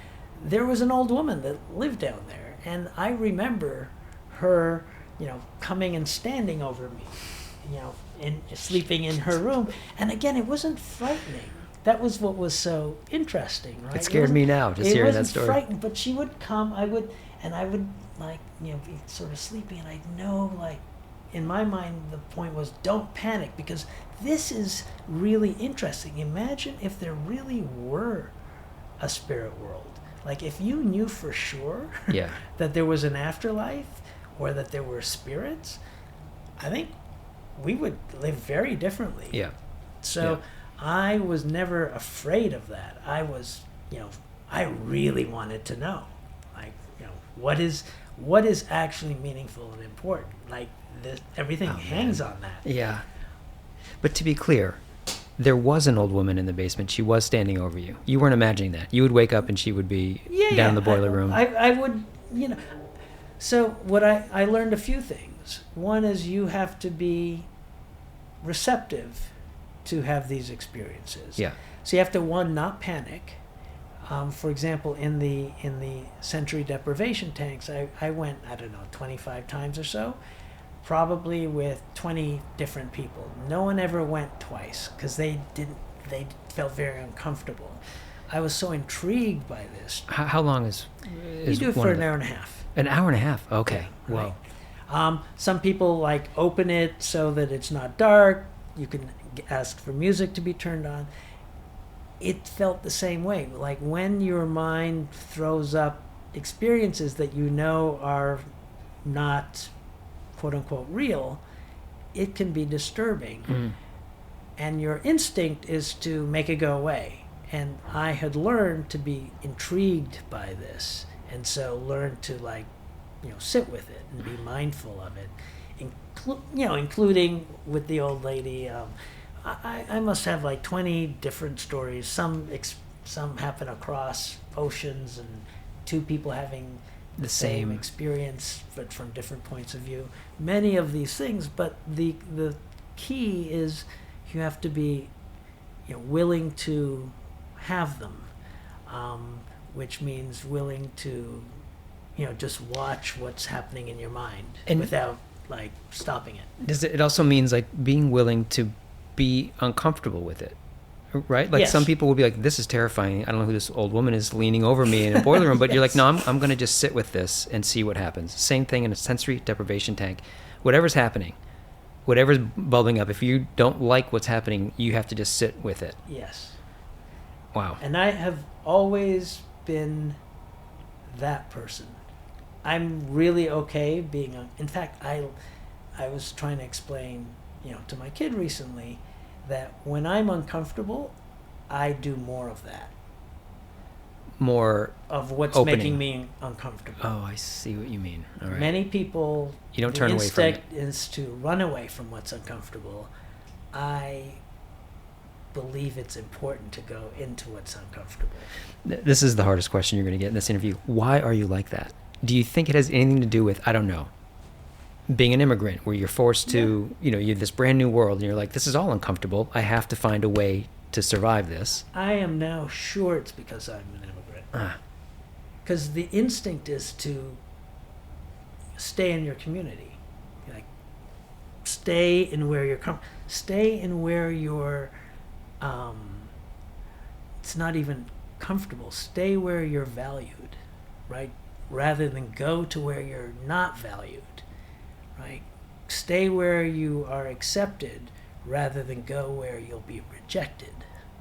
There was an old woman that lived down there, and I remember her, coming and standing over me, and sleeping in her room. And again, it wasn't frightening. That was what was so interesting, right? It scared me now, just hearing that story. It wasn't frightened, but she would come, I would be sort of sleepy, and I'd know, in my mind, the point was, don't panic, because this is really interesting. Imagine if there really were a spirit world. If you knew for sure that there was an afterlife or that there were spirits, I think we would live very differently. Yeah. So I was never afraid of that. I was, I really wanted to know, what is actually meaningful and important. Everything hangs on that. Yeah. But to be clear, there was an old woman in the basement. She was standing over you. You weren't imagining that. You would wake up and she would be down in the boiler room. I would, So what I learned a few things. One is you have to be receptive to have these experiences. Yeah. So you have to, one, not panic. For example, in the sensory deprivation tanks, I went, 25 times or so, probably with 20 different people. No one ever went twice because they felt very uncomfortable. I was so intrigued by this. How long is you do it for an hour and a half. An hour and a half? Okay. Right. Wow. Some people open it so that it's not dark. You can ask for music to be turned on. It felt the same way. When your mind throws up experiences that are not quote unquote real, it can be disturbing. Mm. And your instinct is to make it go away. And I had learned to be intrigued by this, and so learned to sit with it and be mindful of it, including with the old lady. I must have 20 different stories. Some happen across oceans, and 2 people having the same experience, but from different points of view. Many of these things, but the key is you have to be willing to have them, which means willing to just watch what's happening in your mind and without stopping it. It also means being willing to be uncomfortable with it, right? Yes. Some people will be this is terrifying. I don't know who this old woman is leaning over me in a boiler room, but you're no, I'm going to just sit with this and see what happens. Same thing in a sensory deprivation tank. Whatever's happening, whatever's bubbling up, if you don't like what's happening, you have to just sit with it. Yes. Wow. And I have always been that person. I'm really okay being in fact, I was trying to explain, to my kid recently that when I'm uncomfortable, I do more of that. More of what's opening. making me uncomfortable. Oh, I see what you mean. All right. Many people, you don't turn away from it. The instinct is to run away from what's uncomfortable. I believe it's important to go into what's uncomfortable. This is the hardest question you're going to get in this interview. Why are you like that? Do you think it has anything to do with, I don't know, being an immigrant where you're forced to, you're this brand new world and you're like, this is all uncomfortable. I have to find a way to survive this. I am now sure it's because I'm an immigrant. Because the instinct is to stay in your community. Like, stay in where you're stay in where you're, it's not even comfortable. Stay where you're valued, right? Rather than go to where you're not valued, right? Stay where you are accepted rather than go where you'll be rejected,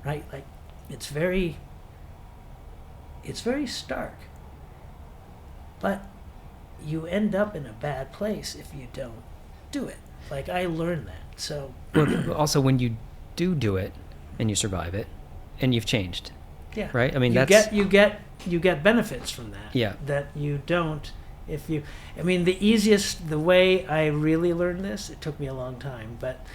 right? Like, it's very stark. But you end up in a bad place if you don't do it. Like, I learned that. So well, also when you do it and you survive it and you've changed. Yeah. Right? I mean, you get benefits from that. Yeah. That you don't the way I really learned this, it took me a long time, but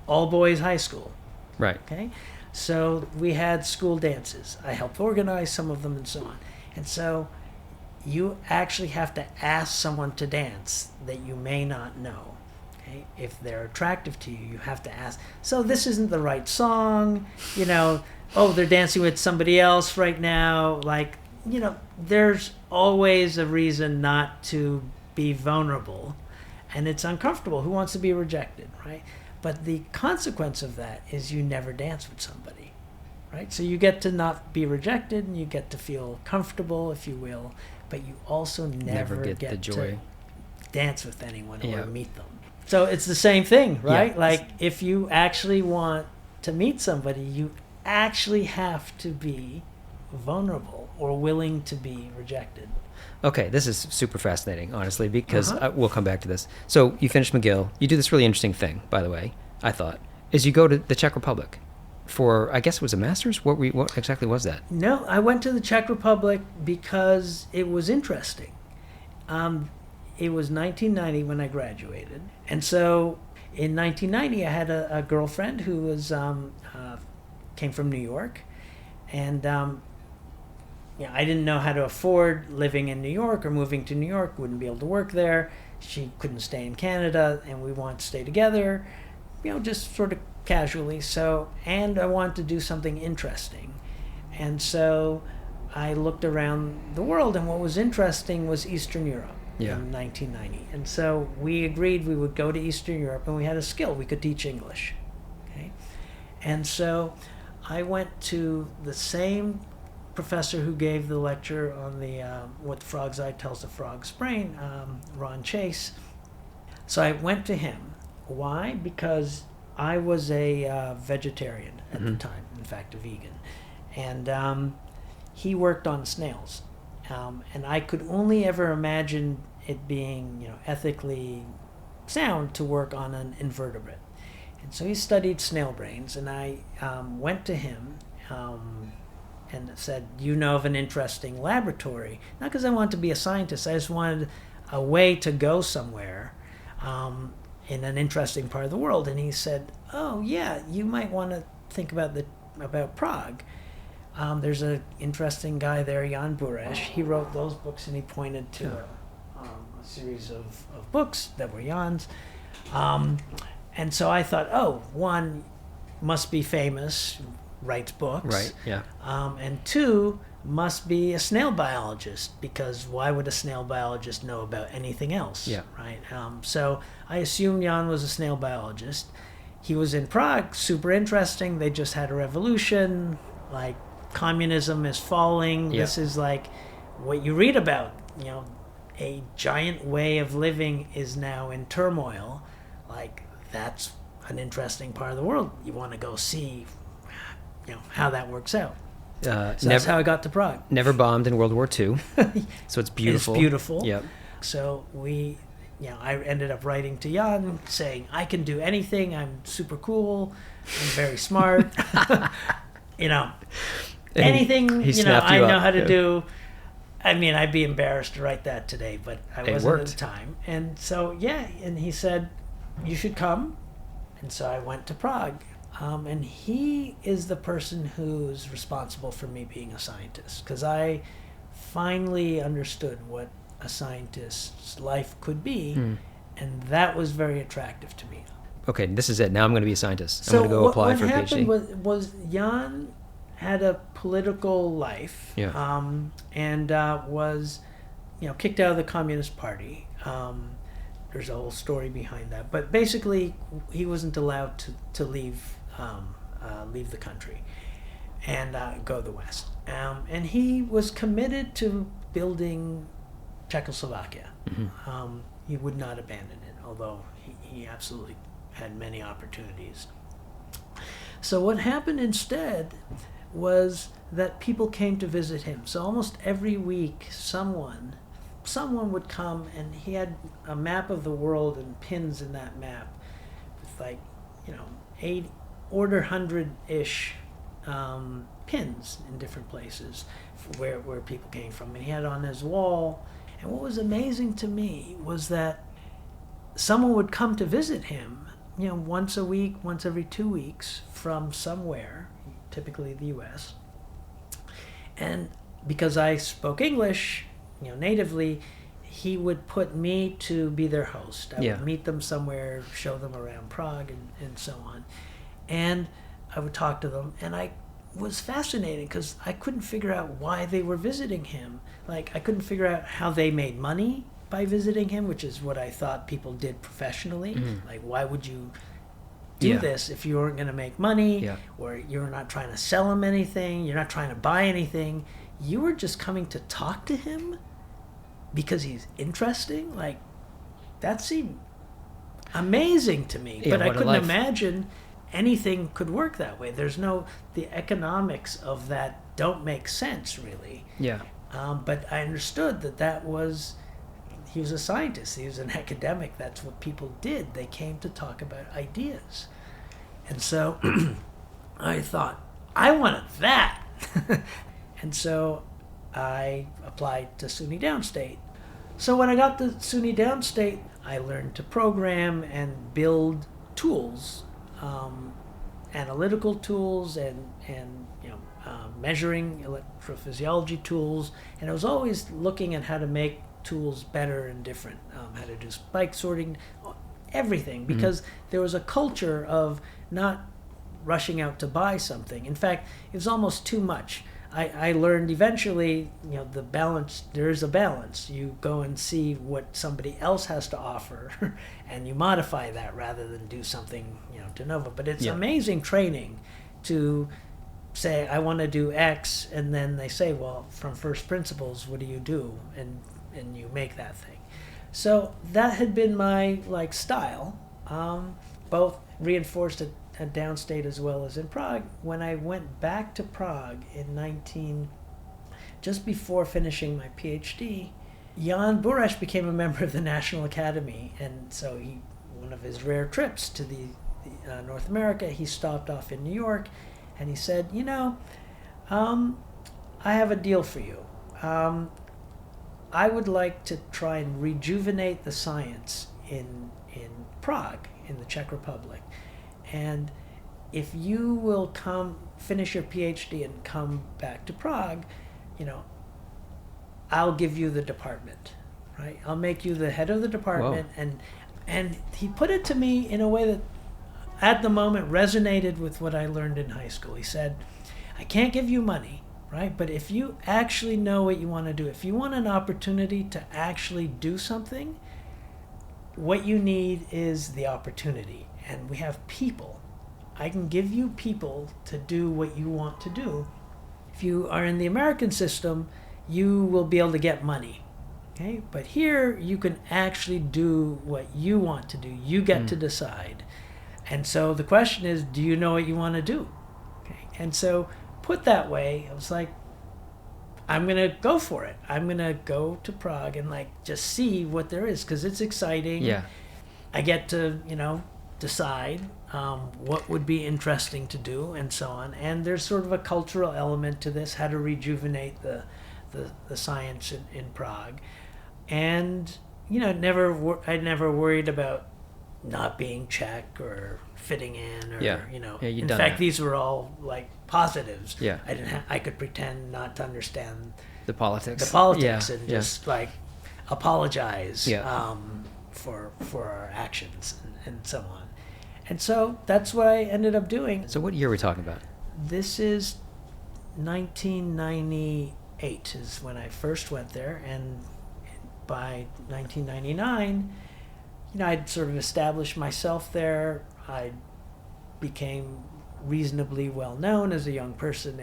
all boys high school. Right. Okay? So we had school dances. I helped organize some of them and so on. And so you actually have to ask someone to dance that you may not know. Okay? If they're attractive to you, you have to ask. So this isn't the right song, oh, they're dancing with somebody else right now. Like, there's always a reason not to be vulnerable. And it's uncomfortable. Who wants to be rejected, right? But the consequence of that is you never dance with somebody, right? So you get to not be rejected and you get to feel comfortable, if you will, but you also never get the joy to dance with anyone or meet them. So it's the same thing, right? Yeah. Like, if you actually want to meet somebody, you actually have to be vulnerable or willing to be rejected. Okay, this is super fascinating, honestly, because we'll come back to this. So you finish McGill. You do this really interesting thing, by the way, I thought, is you go to the Czech Republic for, I guess it was a master's? What exactly was that? No, I went to the Czech Republic because it was interesting. It was 1990 when I graduated. And so in 1990, I had a girlfriend who was came from New York. And I didn't know how to afford living in New York or moving to New York, wouldn't be able to work there. She couldn't stay in Canada, and we wanted to stay together, just sort of casually. So, and I wanted to do something interesting. And so I looked around the world, and what was interesting was Eastern Europe in 1990. And so we agreed we would go to Eastern Europe, and we had a skill. We could teach English. Okay? And so I went to the same professor who gave the lecture on the what the frog's eye tells the frog's brain, Ron Chase. So I went to him. Why? Because I was a vegetarian at the time, in fact, a vegan. And he worked on snails. And I could only ever imagine it being, ethically sound to work on an invertebrate. And so he studied snail brains, and I went to him and said, you know of an interesting laboratory? Not because I wanted to be a scientist, I just wanted a way to go somewhere in an interesting part of the world. And he said, oh yeah, you might want to think about Prague. There's an interesting guy there, Jan Buresh. He wrote those books, and he pointed to a series of books that were Jan's. And so I thought, one must be famous, writes books. Right, yeah. And two, must be a snail biologist, because why would a snail biologist know about anything else? Yeah. Right? So I assumed Jan was a snail biologist. He was in Prague, super interesting. They just had a revolution, like communism is falling. Yeah. This is like what you read about, a giant way of living is now in turmoil. Like, that's an interesting part of the world. You want to go see, how that works out. So that's how I got to Prague. Never bombed in World War II, so it's beautiful. It's beautiful. Yep. So I ended up writing to Jan saying, I can do anything. I'm super cool. I'm very smart. Anything, I know how to do. I mean, I'd be embarrassed to write that today, but I wasn't at the time. And so, and he said, you should come. And so I went to Prague. And he is the person who's responsible for me being a scientist, because I finally understood what a scientist's life could be, and that was very attractive to me. Okay, this is it. Now I'm going to be a scientist. I'm going to go apply for a PhD. What happened was Jan had a political life, and was, kicked out of the Communist Party. There's a whole story behind that, but basically he wasn't allowed to leave the country and go to the West. And he was committed to building Czechoslovakia. Mm-hmm. He would not abandon it, although he absolutely had many opportunities. So what happened instead was that people came to visit him. So almost every week someone would come, and he had a map of the world and pins in that map with 100-ish pins in different places where people came from, and he had it on his wall. And what was amazing to me was that someone would come to visit him, once a week, once every 2 weeks, from somewhere, typically the U.S. And because I spoke English, natively, he would put me to be their host. I would meet them somewhere, show them around Prague, and so on. And I would talk to them, and I was fascinated because I couldn't figure out why they were visiting him. I couldn't figure out how they made money by visiting him, which is what I thought people did professionally. Mm-hmm. Why would you do this if you weren't going to make money, or you're not trying to sell him anything, you're not trying to buy anything, you were just coming to talk to him because he's interesting? That seemed amazing to me, but I couldn't imagine anything could work that way. The economics of that don't make sense, really. Yeah. But I understood he was a scientist, he was an academic, that's what people did. They came to talk about ideas. And so I thought, I wanted that. And so I applied to SUNY Downstate. So when I got to SUNY Downstate, I learned to program and build tools, analytical tools and measuring electrophysiology tools. And I was always looking at how to make tools better and different, how to do spike sorting, everything, because there was a culture of not rushing out to buy something. In fact, it was almost too much. I learned eventually, the balance, there is a balance. You go and see what somebody else has to offer and you modify that rather than do something, de novo. But it's amazing training to say, I want to do X, and then they say, well, from first principles, what do you do? And you make that thing. So that had been my style, both reinforced at Downstate as well as in Prague. When I went back to Prague just before finishing my PhD, Jan Bureš became a member of the National Academy, and so one of his rare trips to the North America, he stopped off in New York, and he said, I have a deal for you. I would like to try and rejuvenate the science in Prague, in the Czech Republic. And if you will finish your PhD and come back to Prague, I'll give you the department, right? I'll make you the head of the department. Whoa. And he put it to me in a way that at the moment resonated with what I learned in high school. He said, I can't give you money, right? But if you actually know what you want to do, if you want an opportunity to actually do something, what you need is the opportunity. And we have people. I can give you people to do what you want to do. If you are in the American system, you will be able to get money. Okay? But here, you can actually do what you want to do. You get to decide. And so the question is, do you know what you want to do? Okay? And so put that way, I was like, I'm going to go for it. I'm going to go to Prague and like just see what there is, because it's exciting. Yeah. I get to, decide what would be interesting to do and so on. And there's sort of a cultural element to this, how to rejuvenate the science in Prague. And, I never worried about not being Czech or fitting in or, Yeah, you've in done fact, that. these were all like positives. Yeah. I could pretend not to understand The politics. and Yeah. just like apologize Yeah. for our actions and so on. And so that's what I ended up doing. So what year are we talking about? This is 1998 is when I first went there, and by 1999, I'd sort of established myself there. I became reasonably well known as a young person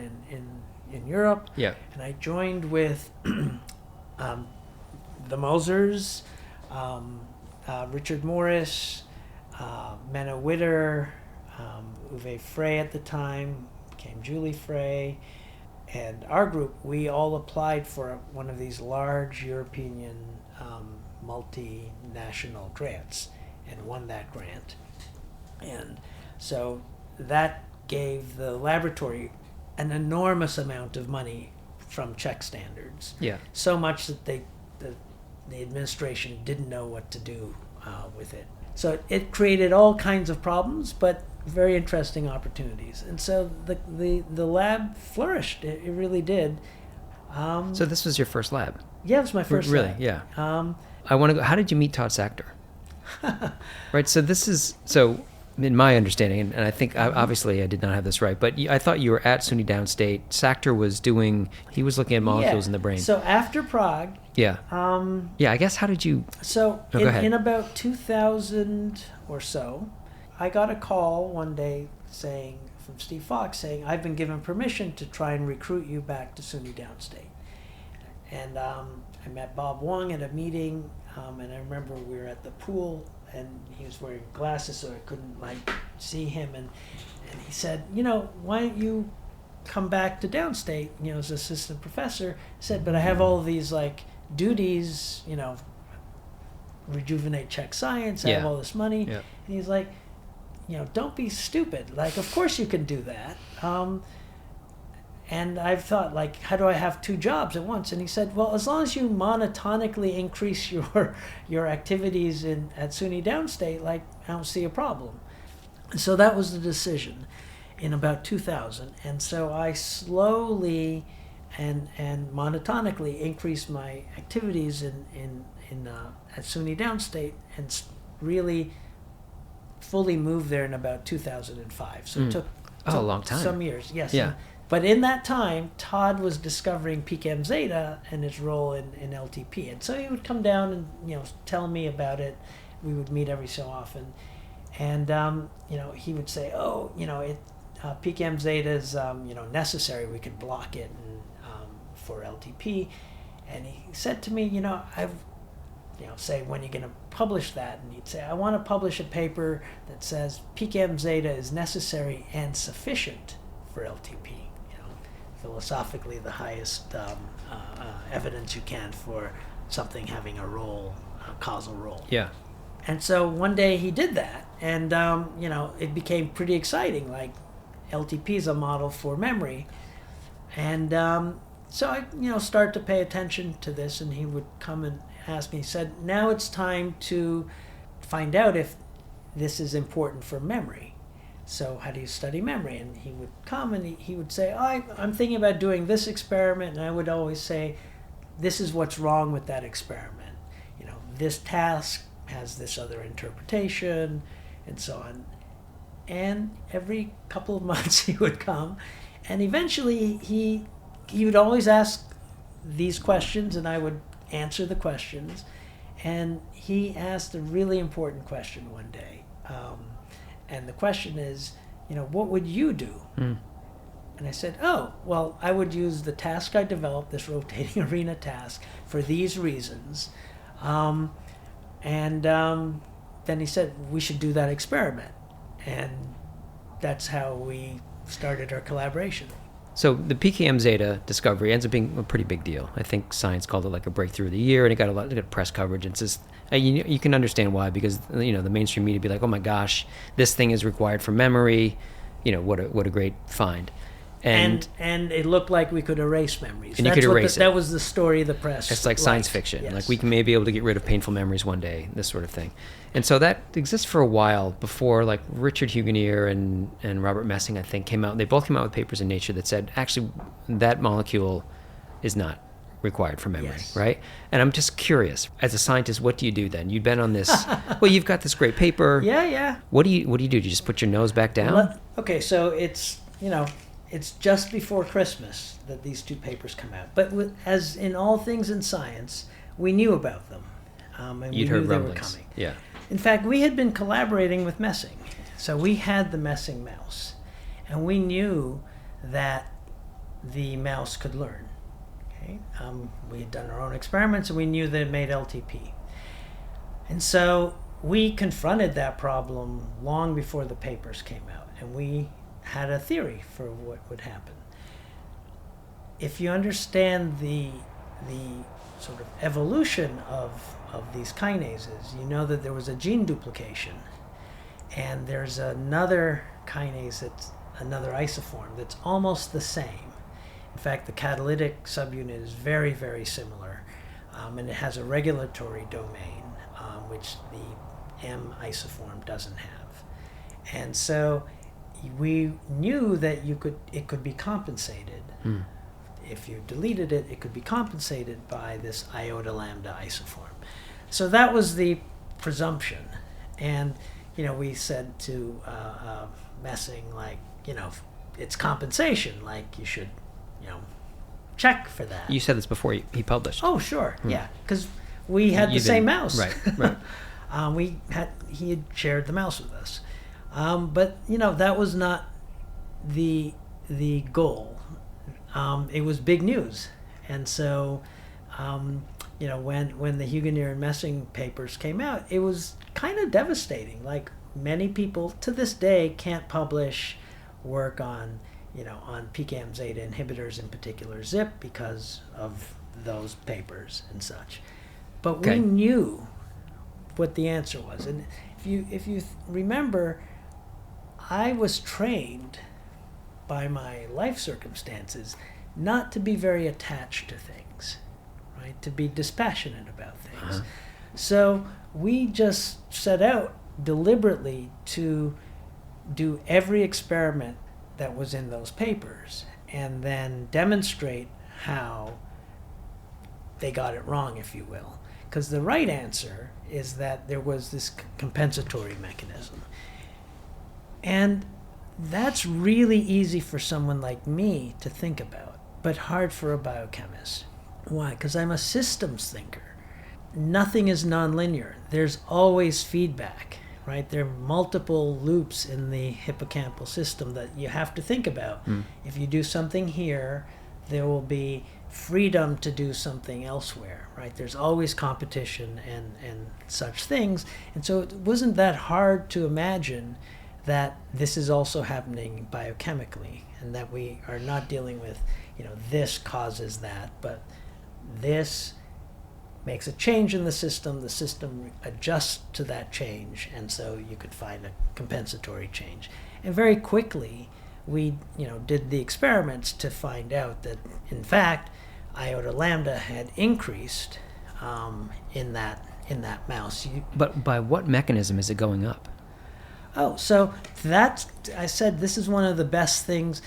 in Europe. Yeah. And I joined with the Mosers, Richard Morris, Menno Witter, Uwe Frey at the time, became Julie Frey. And our group, we all applied for one of these large European multinational grants and won that grant. And so that gave the laboratory an enormous amount of money from Czech standards. Yeah. So much that the administration didn't know what to do with it. So it created all kinds of problems, but very interesting opportunities. And so the lab flourished. It really did. So this was your first lab? Yeah, it was my first Really? lab. Yeah. Um, I want to go. How did you meet Todd Sachter? Right. So in my understanding, and I think obviously I did not have this right, but I thought you were at SUNY Downstate. Sachter was looking at molecules in the brain. So after Prague, Yeah. I guess how did you? so No, go ahead. in about 2000 or so, I got a call one day from Steve Fox saying, I've been given permission to try and recruit you back to SUNY Downstate. And I met Bob Wong at a meeting, and I remember we were at the pool, and he was wearing glasses so I couldn't see him, and he said, why don't you come back to Downstate, as assistant professor. He said, but I have all of these duties, rejuvenate Czech science, I have all this money. Yeah. And he's like, don't be stupid. Of course you can do that. And I've thought, how do I have two jobs at once? And he said, well, as long as you monotonically increase your activities at SUNY Downstate, I don't see a problem. And so that was the decision in about 2000. And so I slowly and monotonically increased my activities at SUNY Downstate and really fully moved there in about 2005. So it took a long time. Some years, yes. Yeah. But in that time, Todd was discovering PKMzeta and its role in LTP. And so he would come down and, tell me about it. We would meet every so often. And, he would say, PKMzeta is, necessary. We could block it for LTP. And he said to me, say, when are you going to publish that? And he'd say, I want to publish a paper that says PKMzeta is necessary and sufficient for LTP. Philosophically, the highest evidence you can for something having a role, a causal role. Yeah. And so one day he did that, and it became pretty exciting. LTP is a model for memory, and so I started to pay attention to this, and he would come and ask me. He said, "Now it's time to find out if this is important for memory. So how do you study memory?" And he would come and he would say, I'm thinking about doing this experiment. And I would always say, this is what's wrong with that experiment. This task has this other interpretation and so on. And every couple of months he would come. And eventually he would always ask these questions and I would answer the questions. And he asked a really important question one day. And the question is, what would you do? And I said, I would use the task I developed, this rotating arena task, for these reasons. Then he said, we should do that experiment. And that's how we started our collaboration. So the PKMzeta discovery ends up being a pretty big deal. I think Science called it like a breakthrough of the year, and it got a lot of press coverage. It's just you can understand why, because the mainstream media be like, oh my gosh, this thing is required for memory. What a great find. And it looked like we could erase memories. And you could erase it. That was the story of the press. It's like science fiction. Yes. Like we may be able to get rid of painful memories one day, this sort of thing. And so that exists for a while before, like, Richard Hugoneer and Robert Messing, I think, came out. They both came out with papers in Nature that said, actually, that molecule is not required for memory, yes. right? And I'm just curious, as a scientist, what do you do then? You've been on this, well, you've got this great paper. Yeah. What do you do? Do you just put your nose back down? Well, okay, so it's just before Christmas that these two papers come out. But as in all things in science, we knew about them. And You'd we heard knew they were rumblings. coming. Yeah. In fact, we had been collaborating with Messing. So we had the Messing mouse. And we knew that the mouse could learn. Okay? We had done our own experiments, and we knew that it made LTP. And so we confronted that problem long before the papers came out. And we had a theory for what would happen. If you understand the sort of evolution of these kinases, you know that there was a gene duplication, and there's another kinase that's another isoform that's almost the same. In fact, the catalytic subunit is very, very similar, and it has a regulatory domain, which the M isoform doesn't have. And so we knew that it could be compensated. If you deleted it, it could be compensated by this iota lambda isoform. So that was the presumption. And, we said to Messing, like, it's compensation, like you should, check for that. You said this before he published. Oh, sure, yeah, because we had the same mouse. Right. He had shared the mouse with us. But that was not the goal. It was big news, and so when the Hugoneer and Messing papers came out, it was kind of devastating. Like, many people to this day can't publish work on on PKMzeta inhibitors, in particular ZIP, because of those papers and such. But we knew what the answer was, and if you remember, I was trained by my life circumstances not to be very attached to things, right? To be dispassionate about things. Uh-huh. So we just set out deliberately to do every experiment that was in those papers and then demonstrate how they got it wrong, if you will. Because the right answer is that there was this compensatory mechanism. And that's really easy for someone like me to think about, but hard for a biochemist. Why? Because I'm a systems thinker. Nothing is nonlinear. There's always feedback, right? There are multiple loops in the hippocampal system that you have to think about. If you do something here, there will be freedom to do something elsewhere, right? There's always competition and such things. And so it wasn't that hard to imagine that this is also happening biochemically, and that we are not dealing with, this causes that, but this makes a change in the system adjusts to that change, and so you could find a compensatory change. And very quickly, we did the experiments to find out that, in fact, iota lambda had increased in that mouse. But by what mechanism is it going up? Oh, so I said this is one of the best things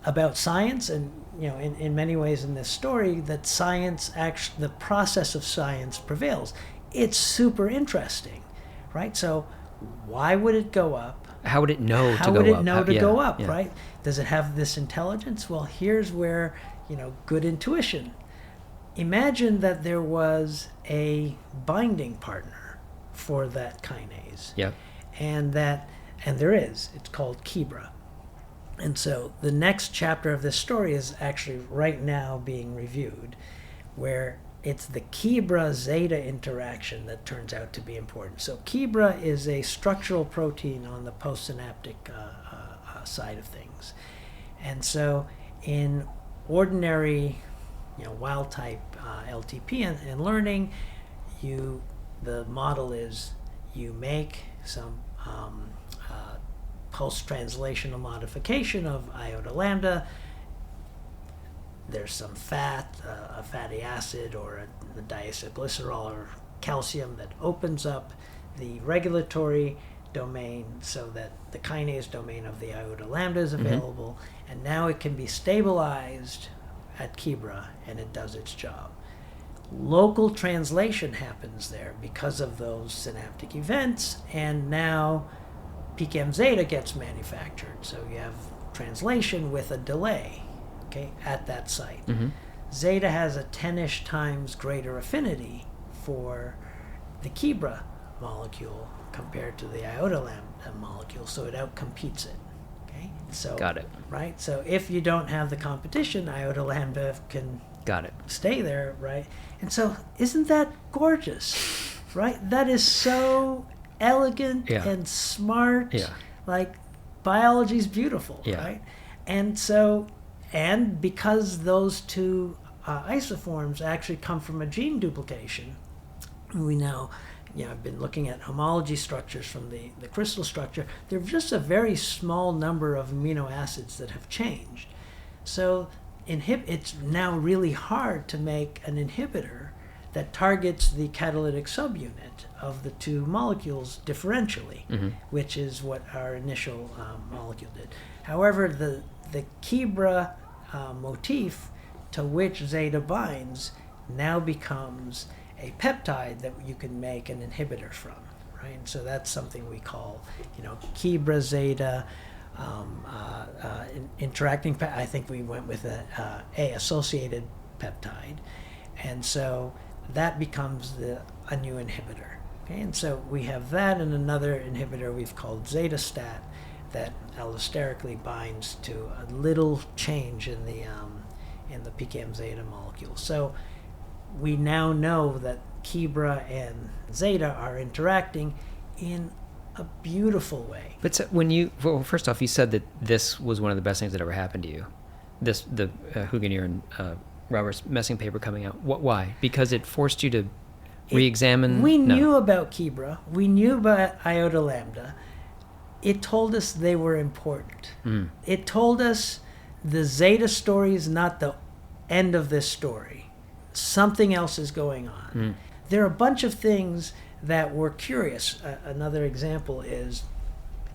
about science, and in many ways in this story, that science actually, the process of science prevails. It's super interesting, right? So why would it go up? How would it know to go up? How would it know to go up, yeah. right? Does it have this intelligence? Well, here's where, good intuition. Imagine that there was a binding partner for that kinase. Yeah. And there is. It's called Kebra. And so the next chapter of this story is actually right now being reviewed, where it's the Kebra-zeta interaction that turns out to be important. So Kebra is a structural protein on the postsynaptic side of things. And so in ordinary, wild type LTP and learning, the model is you make some post-translational modification of iota lambda. There's some fat, a fatty acid, or a diacylglycerol or calcium that opens up the regulatory domain so that the kinase domain of the iota lambda is available, and now it can be stabilized at Kibra, and it does its job. Local translation happens there because of those synaptic events, and now PKMzeta gets manufactured. So you have translation with a delay, at that site. Zeta has a 10-ish times greater affinity for the Kibra molecule compared to the iota lambda molecule, so it outcompetes it. So got it. Right. So if you don't have the competition, iota lambda can stay there, right? And so isn't that gorgeous, right? That is so elegant and smart. Like biology's beautiful, right? And so, and because those two isoforms actually come from a gene duplication, we now, I've been looking at homology structures from the crystal structure. There's just a very small number of amino acids that have changed. So it's now really hard to make an inhibitor that targets the catalytic subunit of the two molecules differentially, which is what our initial molecule did. However, the Kibra motif to which Zeta binds now becomes a peptide that you can make an inhibitor from, right? And so that's something we call, Kibra Zeta interacting. I think we went with a associated peptide, and so that becomes a new inhibitor. And so we have that, and another inhibitor we've called Zetastat that allosterically binds to a little change in the PKMzeta molecule. So we now know that Kibra and Zeta are interacting in a beautiful way. But so first off, you said that this was one of the best things that ever happened to you. The Hugenir and Roberts Messing paper coming out. Why? Because it forced you to re-examine? We knew about Kibra. We knew about iota lambda. It told us they were important. It told us the Zeta story is not the end of this story. Something else is going on. There are a bunch of things that were curious. Another example is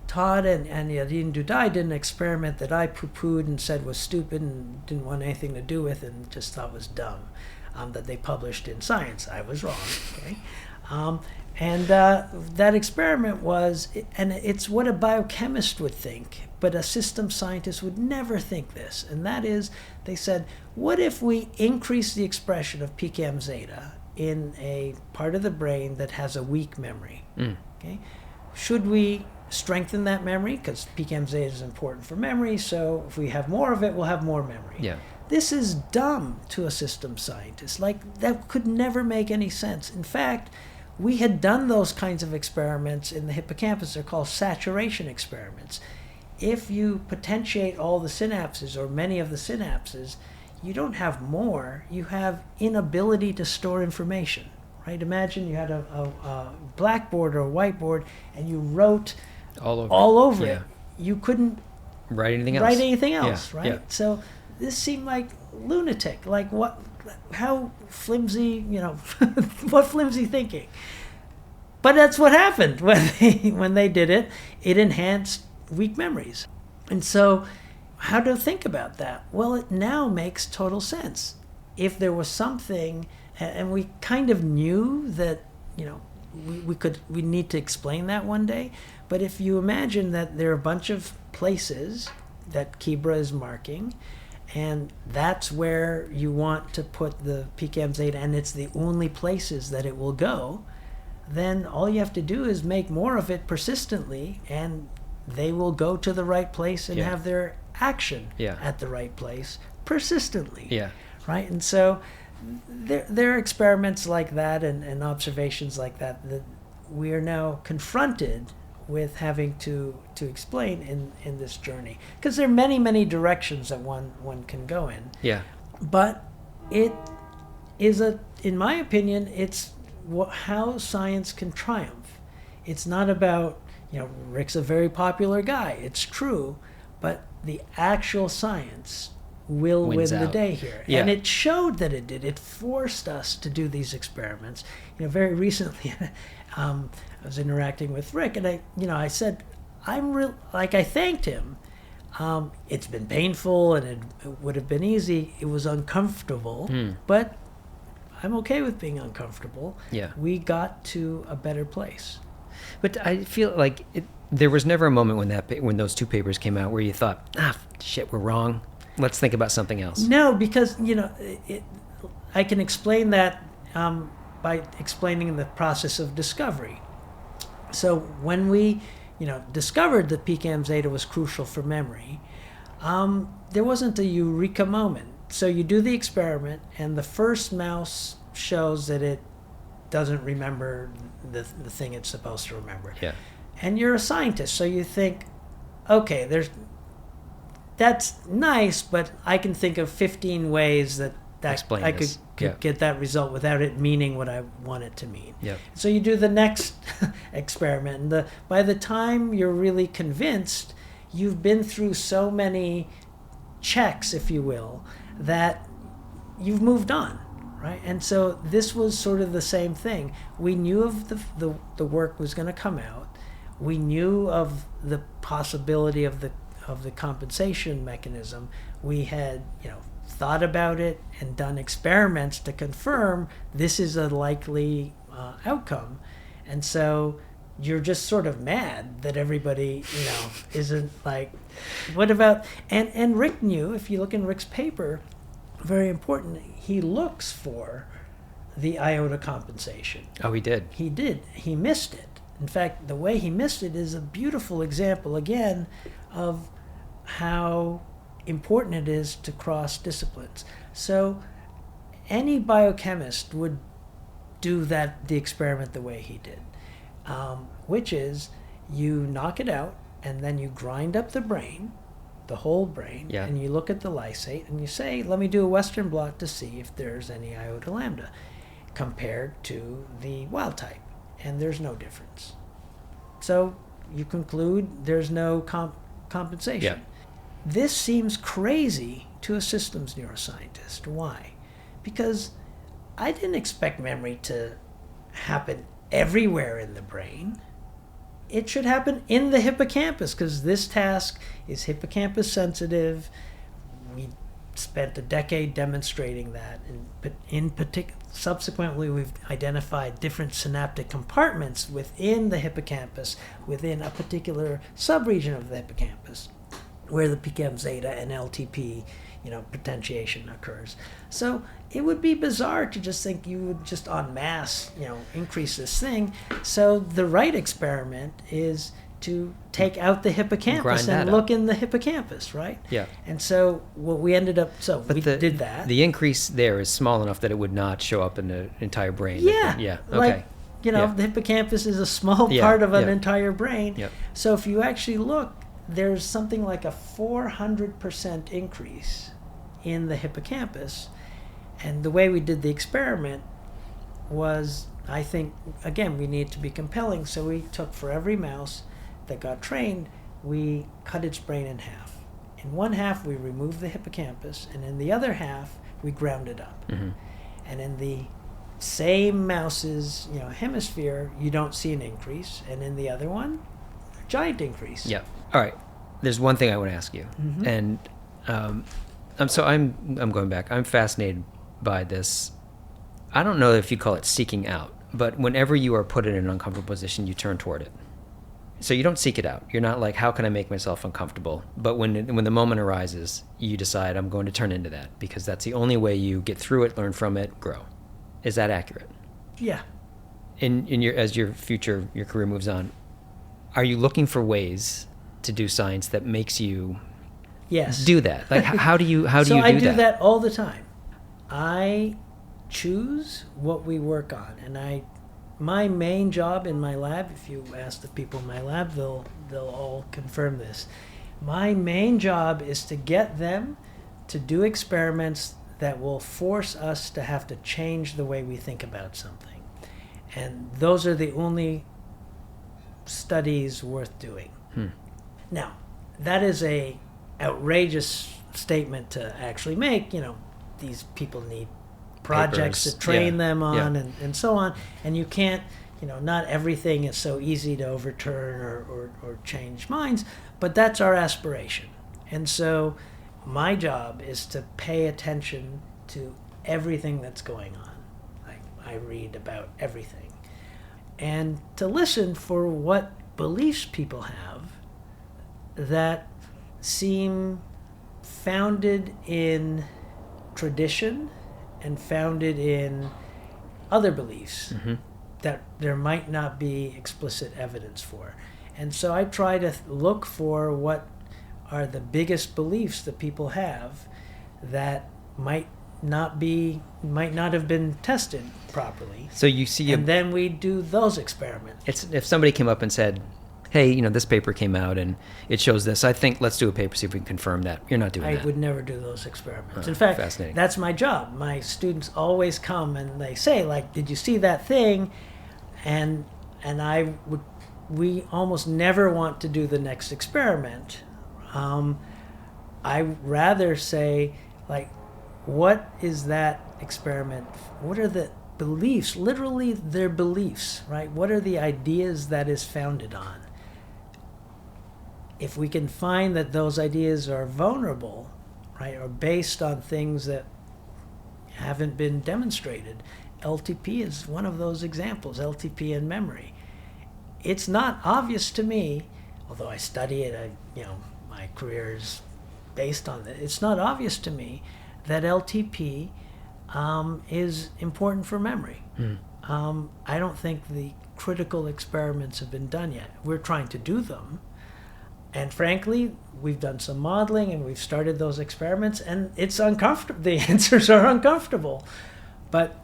Todd and Yadin Dudai did an experiment that I poo-pooed and said was stupid and didn't want anything to do with and just thought was dumb, that they published in Science. I was wrong. And that experiment was, and it's what a biochemist would think, but a systems scientist would never think this. And that is, they said, what if we increase the expression of PKMzeta in a part of the brain that has a weak memory? Should we strengthen that memory? Because PKMzeta is important for memory, so if we have more of it, we'll have more memory. This is dumb to a systems scientist. Like, that could never make any sense. In fact, we had done those kinds of experiments in the hippocampus. They're called saturation experiments. If you potentiate all the synapses or many of the synapses, you don't have more, you have inability to store information, right? Imagine you had a blackboard or a whiteboard and you wrote all over it. You couldn't write anything else, right? So this seemed like lunatic, like how flimsy, what flimsy thinking. But that's what happened when they did it. It enhanced weak memories. And so how to think about that? Well, it now makes total sense. If there was something, and we kind of knew that, we need to explain that one day, but if you imagine that there are a bunch of places that Kibra is marking, and that's where you want to put the PKMzeta, and it's the only places that it will go, then all you have to do is make more of it persistently, and they will go to the right place and have their action at the right place persistently. Right? And so there are experiments like that and observations like that we are now confronted with having to explain in this journey, because there are many, many directions that one can go in. Yeah. But it is in my opinion, it's how science can triumph. It's not about, Rick's a very popular guy. It's true, but the actual science will Wins win the out. day here. Yeah. And it showed that it did. It forced us to do these experiments. Very recently, I was interacting with Rick, and I said, I thanked him. It's been painful, and it would have been easy. It was uncomfortable, but I'm okay with being uncomfortable. Yeah. We got to a better place. But I feel like there was never a moment when those two papers came out where you thought, shit, we're wrong. Let's think about something else. No, because I can explain that by explaining the process of discovery. So when we discovered that PKMzeta was crucial for memory, there wasn't a eureka moment. So you do the experiment, and the first mouse shows that it doesn't remember the thing it's supposed to remember. Yeah. And you're a scientist, so you think, okay, that's nice, but I can think of 15 ways that Explain I this. could get that result without it meaning what I want it to mean. Yep. So you do the next experiment, and by the time you're really convinced, you've been through so many checks, if you will, that you've moved on, right? And so this was sort of the same thing. We knew of the work was going to come out. We knew of the possibility of the compensation mechanism. We had thought about it and done experiments to confirm this is a likely outcome. And so you're just sort of mad that everybody isn't like, what about, and Rick knew, if you look in Rick's paper, very important, he looks for the iota compensation. Oh, he did. He did. He missed it. In fact, the way he missed it is a beautiful example, again, of how important it is to cross disciplines. So any biochemist would do the experiment the way he did, which is you knock it out, and then you grind up the brain, the whole brain, Yeah. and you look at the lysate, and you say, let me do a Western blot to see if there's any iota lambda compared to the wild type. And there's no difference. So you conclude there's no compensation. Yeah. This seems crazy to a systems neuroscientist. Why? Because I didn't expect memory to happen everywhere in the brain. It should happen in the hippocampus, because this task is hippocampus sensitive. We spent a decade demonstrating that. Subsequently, we've identified different synaptic compartments within the hippocampus, within a particular subregion of the hippocampus, where the PKMzeta and LTP, potentiation occurs. So it would be bizarre to just think you would just en masse, increase this thing. So the right experiment is to take out the hippocampus and look in the hippocampus, right? Yeah. And so what we ended up, we did that. The increase there is small enough that it would not show up in the entire brain. Yeah. Yeah. Okay. Like, the hippocampus is a small part of an entire brain. Yep. So if you actually look, there's something like a 400% increase in the hippocampus. And the way we did the experiment was, I think, again, we need to be compelling. So we took, for every mouse that got trained, we cut its brain in half. In one half, we removed the hippocampus, and in the other half, we ground it up. Mm-hmm. And in the same mouse's hemisphere, you don't see an increase, and in the other one, a giant increase. Yeah. All right. There's one thing I want to ask you, Mm-hmm. and I'm going back. I'm fascinated by this. I don't know if you call it seeking out, but whenever you are put in an uncomfortable position, you turn toward it. So you don't seek it out. You're not like, how can I make myself uncomfortable? But when the moment arises, you decide, I'm going to turn into that, because that's the only way you get through it, learn from it, grow. Is that accurate? Yeah. As your career moves on, are you looking for ways to do science that makes you Yes. do that? Like, how do you do that? So I do that all the time. I choose what we work on, and I my main job in my lab, if you ask the people in my lab, they'll all confirm this. My main job is to get them to do experiments that will force us to have to change the way we think about something. And those are the only studies worth doing. Now, that is a outrageous statement to actually make. These people need projects Papers. to train them on, Yeah. and so on. And you can't, not everything is so easy to overturn or change minds, but that's our aspiration. And so my job is to pay attention to everything that's going on. I read about everything. And to listen for what beliefs people have that seem founded in tradition and founded in other beliefs that there might not be explicit evidence for. And so I try to look for what are the biggest beliefs that people have that might not have been tested properly. So you see, and then we do those experiments. it's if somebody came up and said, hey, this paper came out and it shows this. I think let's do a paper, see if we can confirm that. You're not doing that. I would never do those experiments. In fact, fascinating. That's my job. My students always come and they say, did you see that thing? And we almost never want to do the next experiment. I rather say, what is that experiment? What are the beliefs? Literally, their beliefs, right? What are the ideas that is founded on? If we can find that those ideas are vulnerable, right, or based on things that haven't been demonstrated, LTP is one of those examples, LTP and memory. It's not obvious to me, although I study it, my career is based on it, it's not obvious to me that LTP is important for memory. I don't think the critical experiments have been done yet. We're trying to do them. And frankly, we've done some modeling and we've started those experiments, and it's uncomfortable. The answers are uncomfortable, but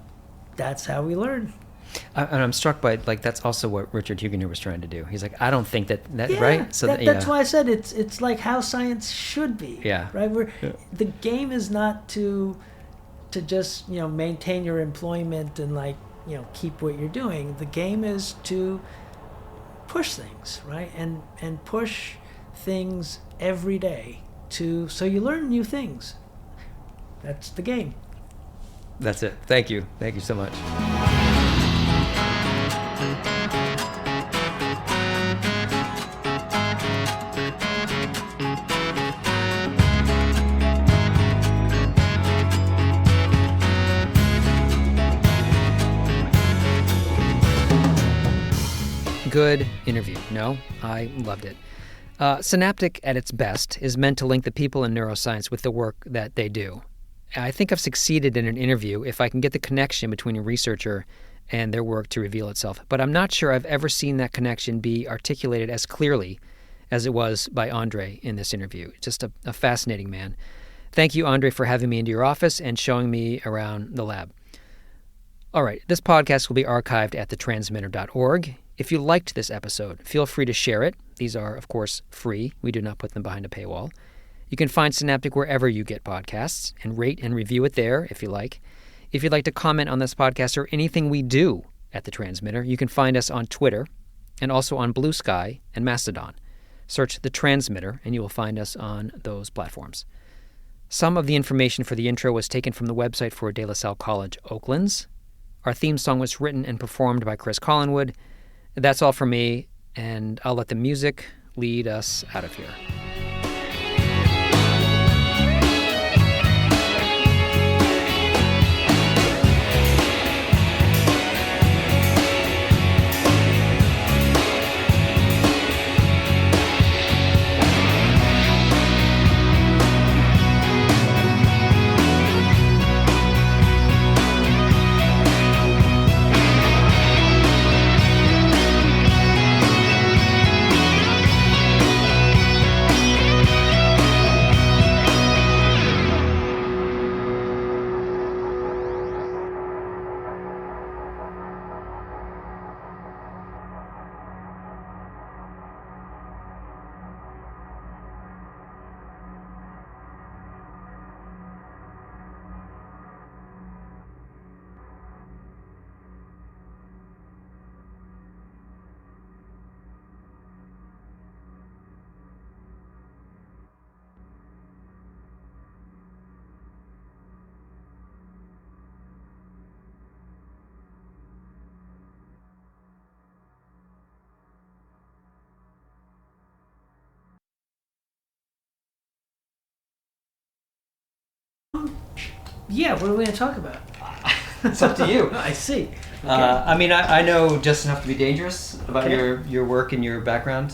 that's how we learn. And I'm struck by that's also what Richard Hugoner was trying to do. He's like, I don't think that Yeah, right. So that's why I said it's like how science should be. Yeah. Right. The game is not to just maintain your employment and keep what you're doing. The game is to push things, right, and push things every day so you learn new things. That's the game. That's it. Thank you so much. Good interview. No, I loved it. Synaptic at its best is meant to link the people in neuroscience with the work that they do. I think I've succeeded in an interview if I can get the connection between a researcher and their work to reveal itself. But I'm not sure I've ever seen that connection be articulated as clearly as it was by André in this interview. Just a fascinating man. Thank you, André, for having me into your office and showing me around the lab. All right, this podcast will be archived at thetransmitter.org. If you liked this episode, feel free to share it. These are, of course, free. We do not put them behind a paywall. You can find Synaptic wherever you get podcasts and rate and review it there if you like. If you'd like to comment on this podcast or anything we do at The Transmitter, you can find us on Twitter and also on Blue Sky and Mastodon. Search The Transmitter and you will find us on those platforms. Some of the information for the intro was taken from the website for De La Salle College, Oakland's. Our theme song was written and performed by Chris Collinwood. That's all from me, and I'll let the music lead us out of here. Yeah, what are we going to talk about? It's up to you. I see. Okay. I mean, I know just enough to be dangerous about Okay. your work and your background.